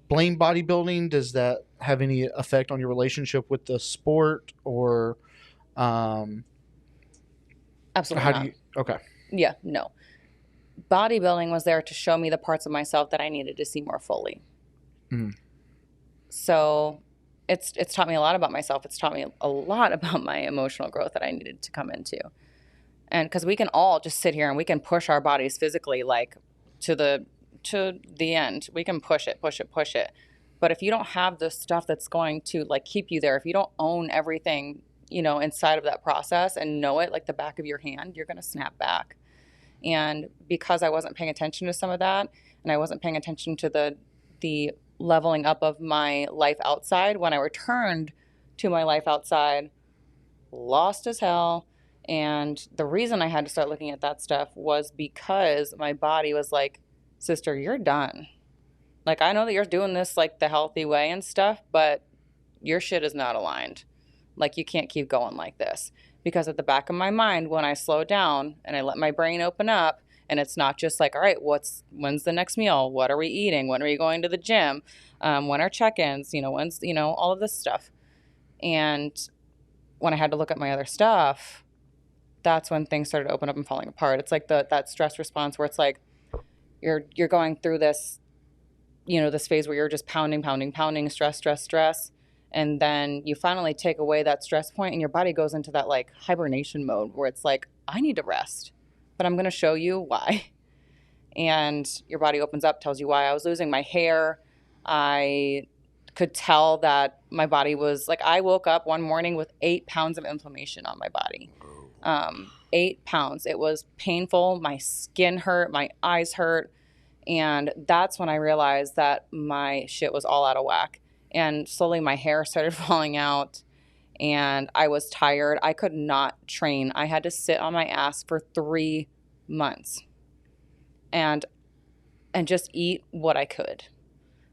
blame bodybuilding? Does that have any effect on your relationship with the sport, or absolutely how not. do you? Okay. Yeah, no. Bodybuilding was there to show me the parts of myself that I needed to see more fully. So it's taught me a lot about myself. It's taught me a lot about my emotional growth that I needed to come into. And because we can all just sit here and we can push our bodies physically, like to the end. We can push it. But if you don't have the stuff that's going to like keep you there, if you don't own everything, you know, inside of that process and know it like the back of your hand, you're going to snap back. And because I wasn't paying attention to some of that, and I wasn't paying attention to the leveling up of my life outside, when I returned to my life outside, lost as hell. And the reason I had to start looking at that stuff was because my body was like, sister, you're done. Like, I know that you're doing this like the healthy way and stuff, but your shit is not aligned. Like, you can't keep going like this. Because at the back of my mind, when I slow down and I let my brain open up, and it's not just like, all right, when's the next meal? What are we eating? When are we going to the gym? When are check-ins? You know, when's, you know, all of this stuff. And when I had to look at my other stuff, that's when things started to open up and falling apart. It's like that stress response where it's like you're going through this, you know, this phase where you're just pounding, stress. And then you finally take away that stress point and your body goes into that like hibernation mode where it's like, I need to rest, but I'm going to show you why. And your body opens up, tells you why. I was losing my hair. I could tell that my body was like, I woke up one morning with 8 pounds of inflammation on my body. 8 pounds. It was painful. My skin hurt. My eyes hurt. And that's when I realized that my shit was all out of whack. And slowly my hair started falling out and I was tired. I could not train. I had to sit on my ass for 3 months. and just eat what I could.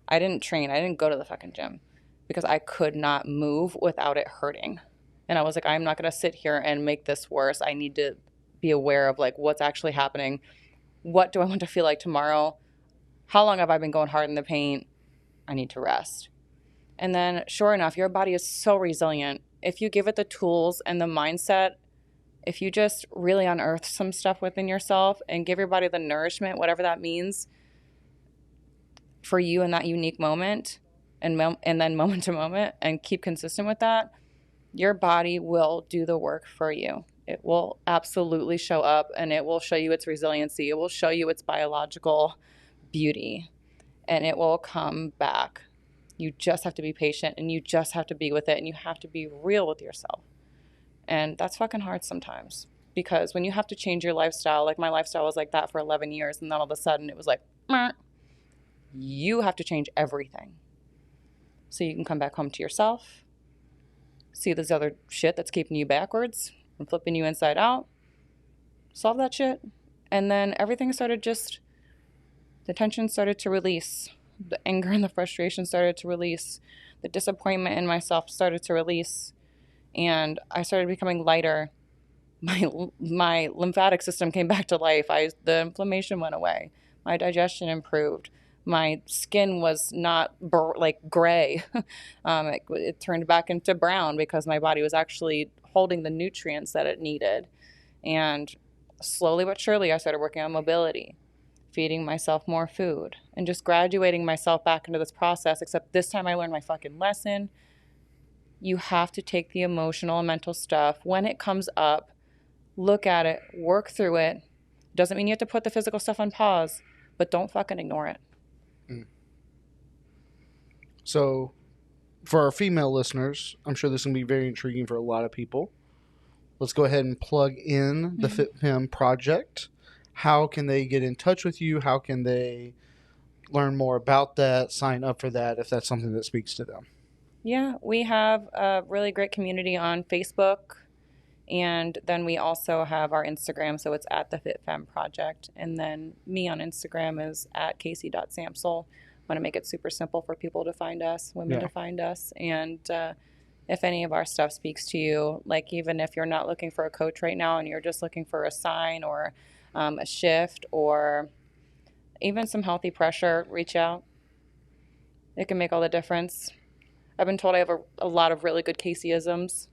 I didn't train. I didn't go to the fucking gym because I could not move without it hurting. And I was like, I'm not going to sit here and make this worse. I need to be aware of like what's actually happening. What do I want to feel like tomorrow? How long have I been going hard in the paint? I need to rest. And then sure enough, your body is so resilient. If you give it the tools and the mindset, if you just really unearth some stuff within yourself and give your body the nourishment, whatever that means for you in that unique moment, and then moment to moment, and keep consistent with that, your body will do the work for you. It will absolutely show up, and it will show you its resiliency. It will show you its biological beauty, and it will come back. You just have to be patient, and you just have to be with it, and you have to be real with yourself. And that's fucking hard sometimes, because when you have to change your lifestyle, like my lifestyle was like that for 11 years, and then all of a sudden it was like, meh. You have to change everything so you can come back home to yourself, see this other shit that's keeping you backwards and flipping you inside out, solve that shit, and then everything started the tension started to release, the anger and the frustration started to release, the disappointment in myself started to release, and I started becoming lighter. My lymphatic system came back to life. The inflammation went away. My digestion improved. My skin was not like gray. It turned back into brown because my body was actually holding the nutrients that it needed. And slowly but surely, I started working on mobility, feeding myself more food, and just graduating myself back into this process. Except this time I learned my fucking lesson. You have to take the emotional and mental stuff when it comes up, look at it, work through it. Doesn't mean you have to put the physical stuff on pause, but don't fucking ignore it. So, for our female listeners, I'm sure this is going to be very intriguing for a lot of people. Let's go ahead and plug in the Fit Femme Project. How can they get in touch with you? How can they learn more about that, sign up for that, if that's something that speaks to them? Yeah, we have a really great community on Facebook, and then we also have our Instagram, so it's at the Fit Femme Project, and then me on Instagram is at Casey.Samsel. I want to make it super simple for people to find us, women to find us, and if any of our stuff speaks to you, like even if you're not looking for a coach right now and you're just looking for a sign or a shift or even some healthy pressure, reach out. It can make all the difference. I've been told I have a lot of really good Caseyisms.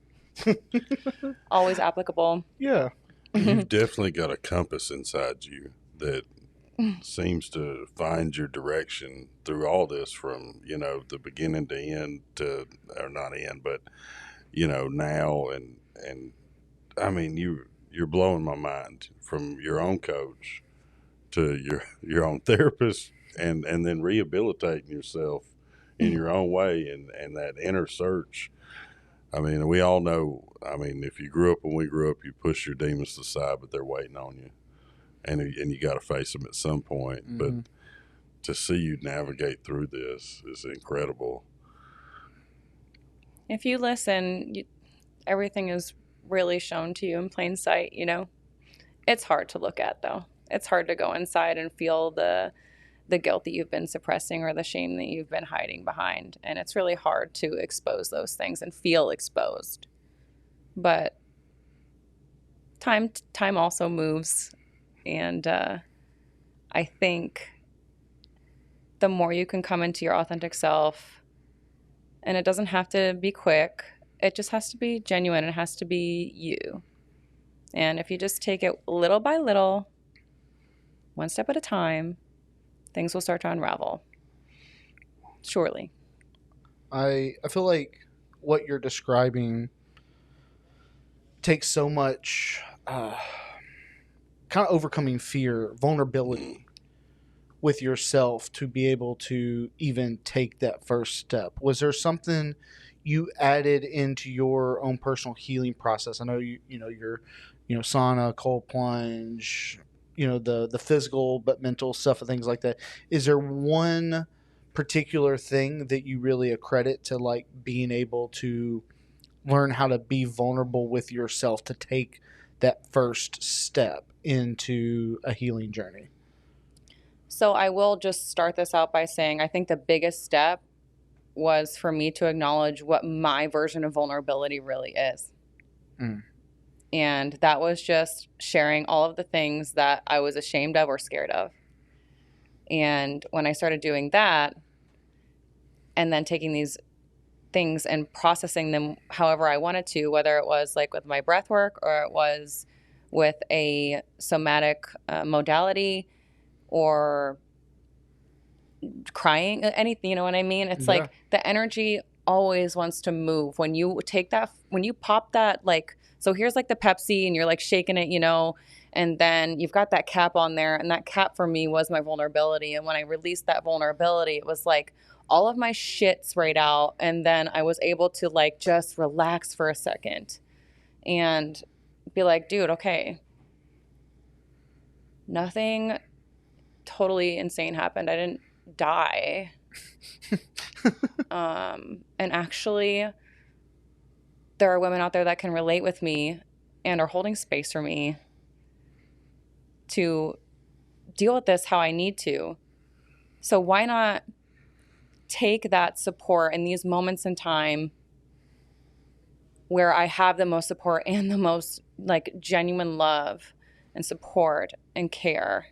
Always applicable. Yeah. You've definitely got a compass inside you that seems to find your direction through all this from, the beginning to end to, or not end, but, now. And I mean, you're blowing my mind from your own coach to your own therapist and then rehabilitating yourself in your own way and that inner search. I mean, we all know, if you grew up when we grew up, you push your demons aside, but they're waiting on you. And you got to face them at some point. Mm-hmm. But to see you navigate through this is incredible. If you listen, everything is really shown to you in plain sight, It's hard to look at, though. It's hard to go inside and feel the guilt that you've been suppressing or the shame that you've been hiding behind. And it's really hard to expose those things and feel exposed. But time also moves. And I think the more you can come into your authentic self, and it doesn't have to be quick, it just has to be genuine. It has to be you. And if you just take it little by little, one step at a time, things will start to unravel. Surely. I feel like what you're describing takes so much kind of overcoming fear, vulnerability with yourself to be able to even take that first step. Was there something you added into your own personal healing process? I know your sauna, cold plunge, the physical but mental stuff and things like that. Is there one particular thing that you really accredit to like being able to learn how to be vulnerable with yourself to take that first step into a healing journey? So I will just start this out by saying I think the biggest step was for me to acknowledge what my version of vulnerability really is. And that was just sharing all of the things that I was ashamed of or scared of. And when I started doing that, and then taking these things and processing them however I wanted to, whether it was like with my breath work or it was with a somatic modality or crying, anything, you know what I mean? It's like the energy always wants to move. When you take that, when you pop that, like, so here's like the Pepsi and you're like shaking it, you know, and then you've got that cap on there. And that cap for me was my vulnerability. And when I released that vulnerability, it was like all of my shit sprayed out. And then I was able to like just relax for a second and be like, dude, okay, nothing totally insane happened. I didn't die. And actually, there are women out there that can relate with me and are holding space for me to deal with this how I need to. So why not take that support in these moments in time where I have the most support and the most like genuine love and support and care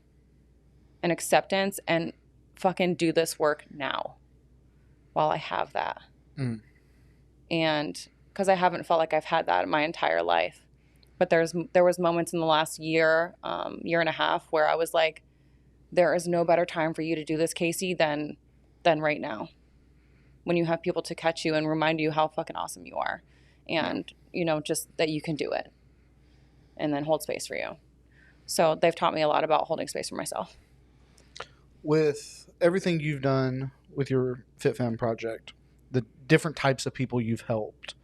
and acceptance, and fucking do this work now while I have that. And because I haven't felt like I've had that my entire life. But there was moments in the last year, year and a half where I was like, there is no better time for you to do this, Casey, than right now. When you have people to catch you and remind you how fucking awesome you are. And, you know, just that you can do it. And then hold space for you. So they've taught me a lot about holding space for myself. With everything you've done with your Fit Femme Project, the different types of people you've helped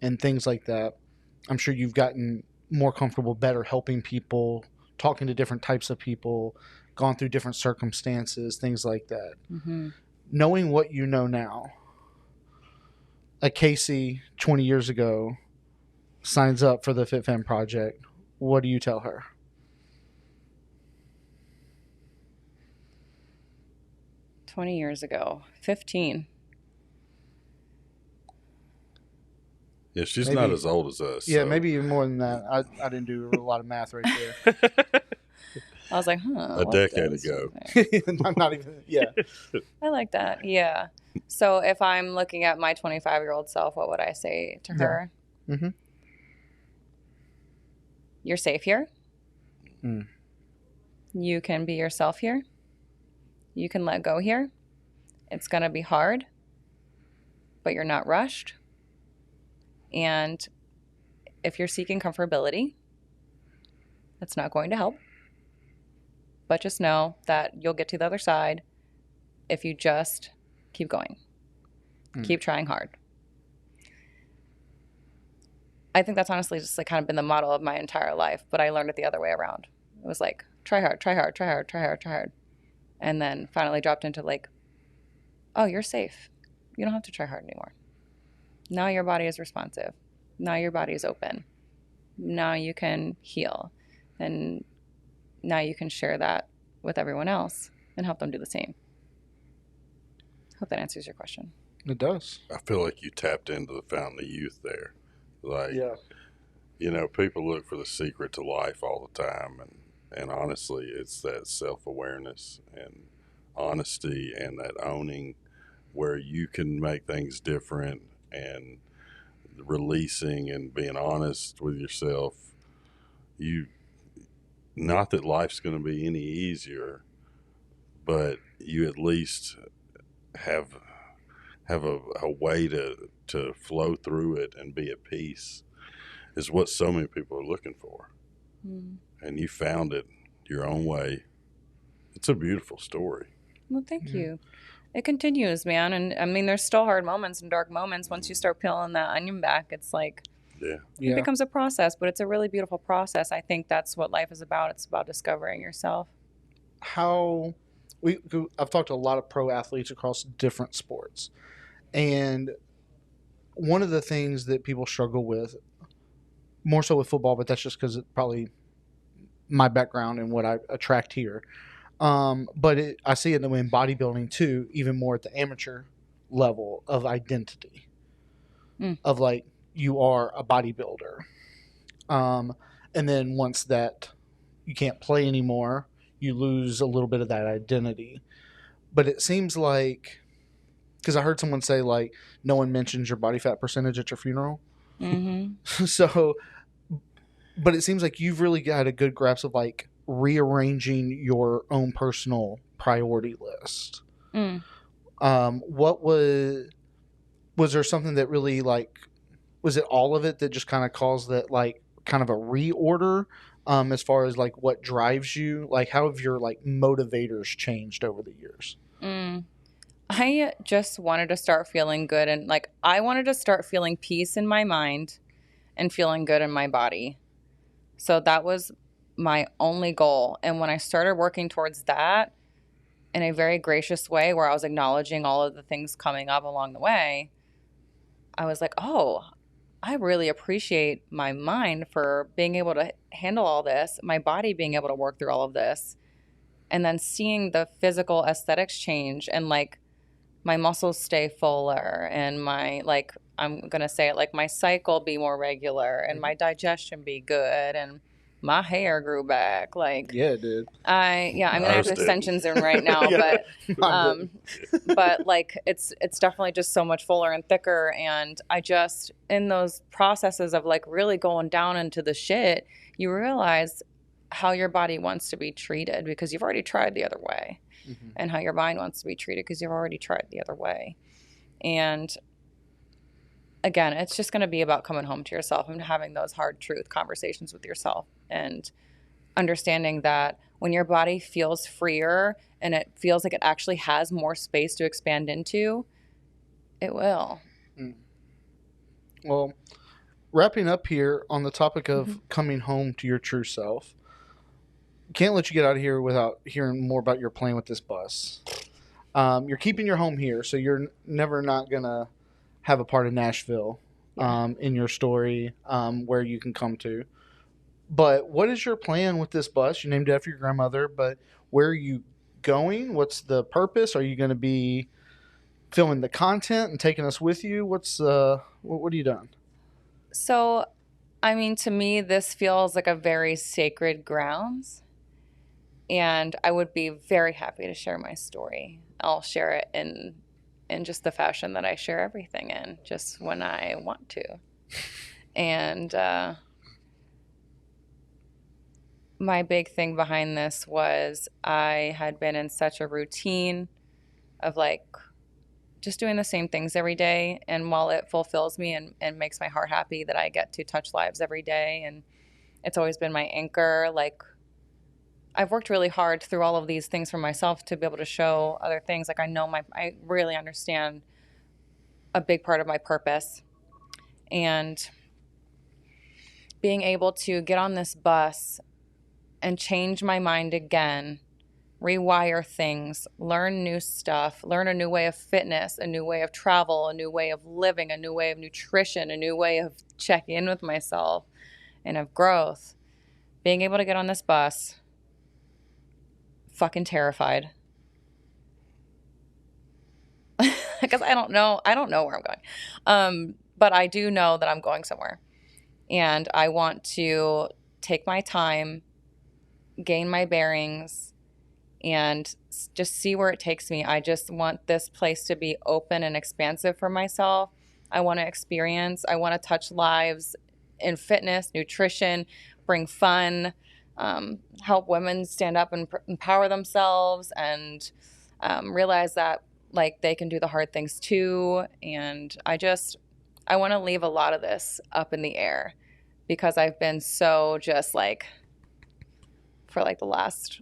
and things like that, I'm sure you've gotten more comfortable, better helping people, talking to different types of people, gone through different circumstances, things like that. Knowing what you know now, a Casey 20 years ago signs up for the Fit Femme Project, what do you tell her? Years ago, 15. Yeah, she's not as old as us. Yeah, so. maybe even more than that. I didn't do a lot of math right there. I was like, a decade ago. Not even, yeah. I like that. Yeah. So if I'm looking at my 25-year-old self, what would I say to her? You're safe here. You can be yourself here. You can let go here. It's going to be hard, but you're not rushed. And if you're seeking comfortability, that's not going to help. But just know that you'll get to the other side if you just keep going. Keep trying hard. I think that's honestly just like kind of been the model of my entire life, but I learned it the other way around. It was like, try hard, try hard, try hard, try hard, try hard. And then finally dropped into like, oh, you're safe. You don't have to try hard anymore. Now your body is responsive. Now your body is open. Now you can heal. And now you can share that with everyone else and help them do the same. Hope that answers your question. It does. I feel like you tapped into the fountain of youth there. Like, you know, people look for the secret to life all the time. And honestly, it's that self-awareness and honesty and that owning where you can make things different and releasing and being honest with yourself. Not that life's going to be any easier, but you at least have a way to flow through it and be at peace is what so many people are looking for. And you found it your own way. It's a beautiful story. Well, thank you. It continues, man. And I mean, there's still hard moments and dark moments. Once you start peeling that onion back, it's like, it becomes a process, but it's a really beautiful process. I think that's what life is about. It's about discovering yourself. I've talked to a lot of pro athletes across different sports. And one of the things that people struggle with, more so with football, but that's just because it's probably my background and what I attract here. But I see it in bodybuilding too, even more at the amateur level of identity, of like you are a bodybuilder. And then once that you can't play anymore, you lose a little bit of that identity. But it seems like, because I heard someone say like no one mentions your body fat percentage at your funeral. So, but it seems like you've really got a good grasp of like rearranging your own personal priority list. What was there something that really like, was it all of it that just kind of caused that like kind of a reorder, as far as like what drives you? Like how have your like motivators changed over the years? I just wanted to start feeling good, and like I wanted to start feeling peace in my mind and feeling good in my body. So that was my only goal. And when I started working towards that in a very gracious way, where I was acknowledging all of the things coming up along the way, I was like, oh, I really appreciate my mind for being able to handle all this, my body being able to work through all of this. And then seeing the physical aesthetics change, and like my muscles stay fuller, and my, like, I'm going to say it, like my cycle be more regular, and my digestion be good, and my hair grew back. Like, Yeah, dude. I mean, I have extensions in right now, Yeah. but like it's definitely just so much fuller and thicker. And I just, in those processes of like really going down into the shit, you realize how your body wants to be treated because you've already tried the other way, and how your mind wants to be treated because you've already tried the other way. And again, it's just going to be about coming home to yourself and having those hard truth conversations with yourself, and understanding that when your body feels freer and it feels like it actually has more space to expand into, it will. Well, wrapping up here on the topic of coming home to your true self, can't let you get out of here without hearing more about your plan with this bus. You're keeping your home here, so you're never not going to have a part of Nashville in your story, where you can come to. But what is your plan with this bus? You named it after your grandmother, but where are you going? What's the purpose? Are you going to be filming the content and taking us with you? What are you doing? So, I mean, to me, this feels like a very sacred grounds, and I would be very happy to share my story. I'll share it in just the fashion that I share everything in, just when I want to. And my big thing behind this was I had been in such a routine of like just doing the same things every day. And while it fulfills me and makes my heart happy that I get to touch lives every day, and it's always been my anchor, like I've worked really hard through all of these things for myself to be able to show other things. Like I really understand a big part of my purpose, and being able to get on this bus and change my mind again, rewire things, learn new stuff, learn a new way of fitness, a new way of travel, a new way of living, a new way of nutrition, a new way of checking in with myself and of growth. Being able to get on this bus, fucking terrified. Because I don't know where I'm going. But I do know that I'm going somewhere. And I want to take my time, gain my bearings, and just see where it takes me. I just want this place to be open and expansive for myself. I want to experience, I want to touch lives in fitness, nutrition, bring fun, help women stand up and empower themselves, and realize that like they can do the hard things too. And I want to leave a lot of this up in the air, because I've been so just like, for like the last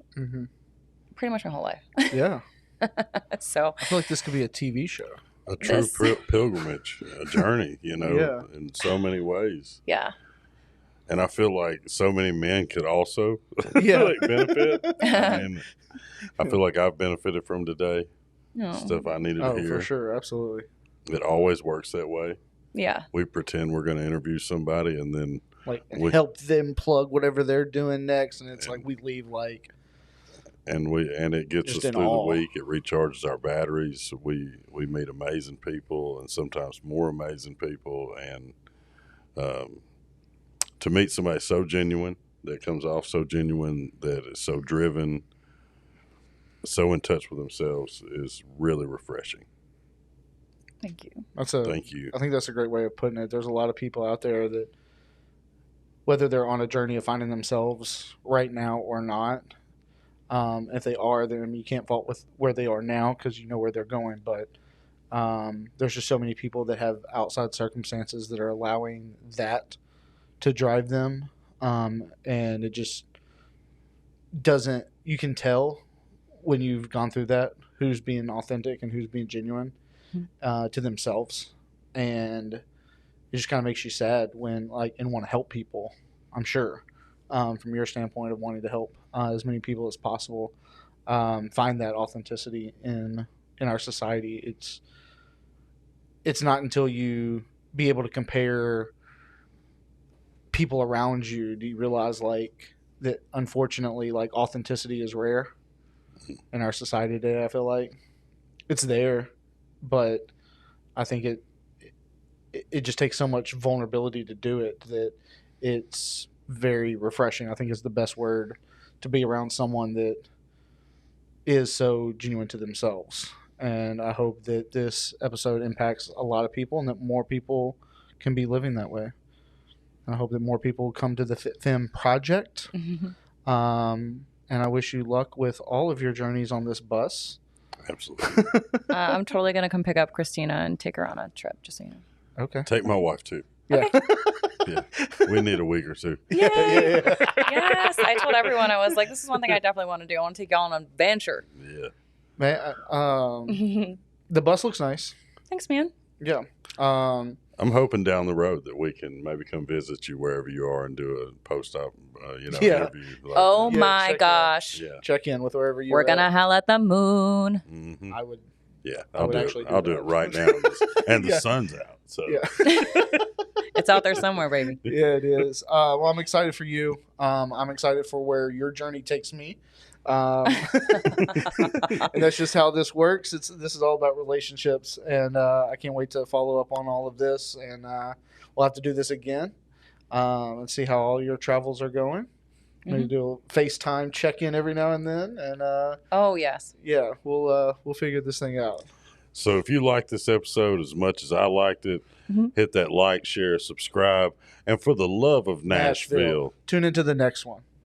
pretty much my whole life. Yeah. So I feel like this could be a TV show. A true pilgrimage, a journey, in so many ways. Yeah. And I feel like so many men could also benefit. I mean, I feel like I've benefited from today. Stuff I needed to hear. Oh, for sure. Absolutely. It always works that way. Yeah. We pretend we're going to interview somebody, and then help them plug whatever they're doing next, and it's like we leave like and it gets Just us in through awe. the week. It recharges our batteries. We meet amazing people, and sometimes more amazing people. And to meet somebody so genuine, that comes off so genuine, that is so driven, so in touch with themselves, is really refreshing. Thank you. Thank you. I think that's a great way of putting it. There's a lot of people out there that, whether they're on a journey of finding themselves right now or not, if they are, then you can't fault with where they are now because you know where they're going. But there's just so many people that have outside circumstances that are allowing that to drive them, and it just doesn't. You can tell when you've gone through that who's being authentic and who's being genuine to themselves, and it just kind of makes you sad when and want to help people. I'm sure from your standpoint of wanting to help as many people as possible find that authenticity in our society. It's not until you be able to compare people around you do you realize that unfortunately authenticity is rare in our society today. I feel like it's there, but I think it just takes so much vulnerability to do it that it's very refreshing. I think is the best word to be around someone that is so genuine to themselves. And I hope that this episode impacts a lot of people and that more people can be living that way. I hope that more people come to the Fit Femme Project. Mm-hmm. And I wish you luck with all of your journeys on this bus. Absolutely. I'm totally going to come pick up Christina and take her on a trip, just so you know. Okay. Take my wife too. Yeah. Yeah. We need a week or two. Yay! Yeah. Yes. I told everyone, I was like, this is one thing I definitely want to do. I want to take y'all on an adventure. Yeah. Man, the bus looks nice. Thanks, man. Yeah. I'm hoping down the road that we can maybe come visit you wherever you are and do a post-op, Yeah. interview. Oh Yeah, my check it out. gosh. Yeah. Check in with wherever you're We're going to howl at the moon. Mm-hmm. I would. Yeah. I I'll would do actually it. do I'll do that. it right now. And the Yeah. sun's out. So Yeah. It's out there somewhere, baby. Yeah, it is. Well, I'm excited for you. I'm excited for where your journey takes me. And that's just how this works. This is all about relationships, and I can't wait to follow up on all of this. And we'll have to do this again and see how all your travels are going. Maybe do a FaceTime check-in every now and then, and Oh, yes. yeah, we'll figure this thing out. So if you like this episode as much as I liked it, hit that like, share, subscribe, and for the love of Nashville. Tune into the next one.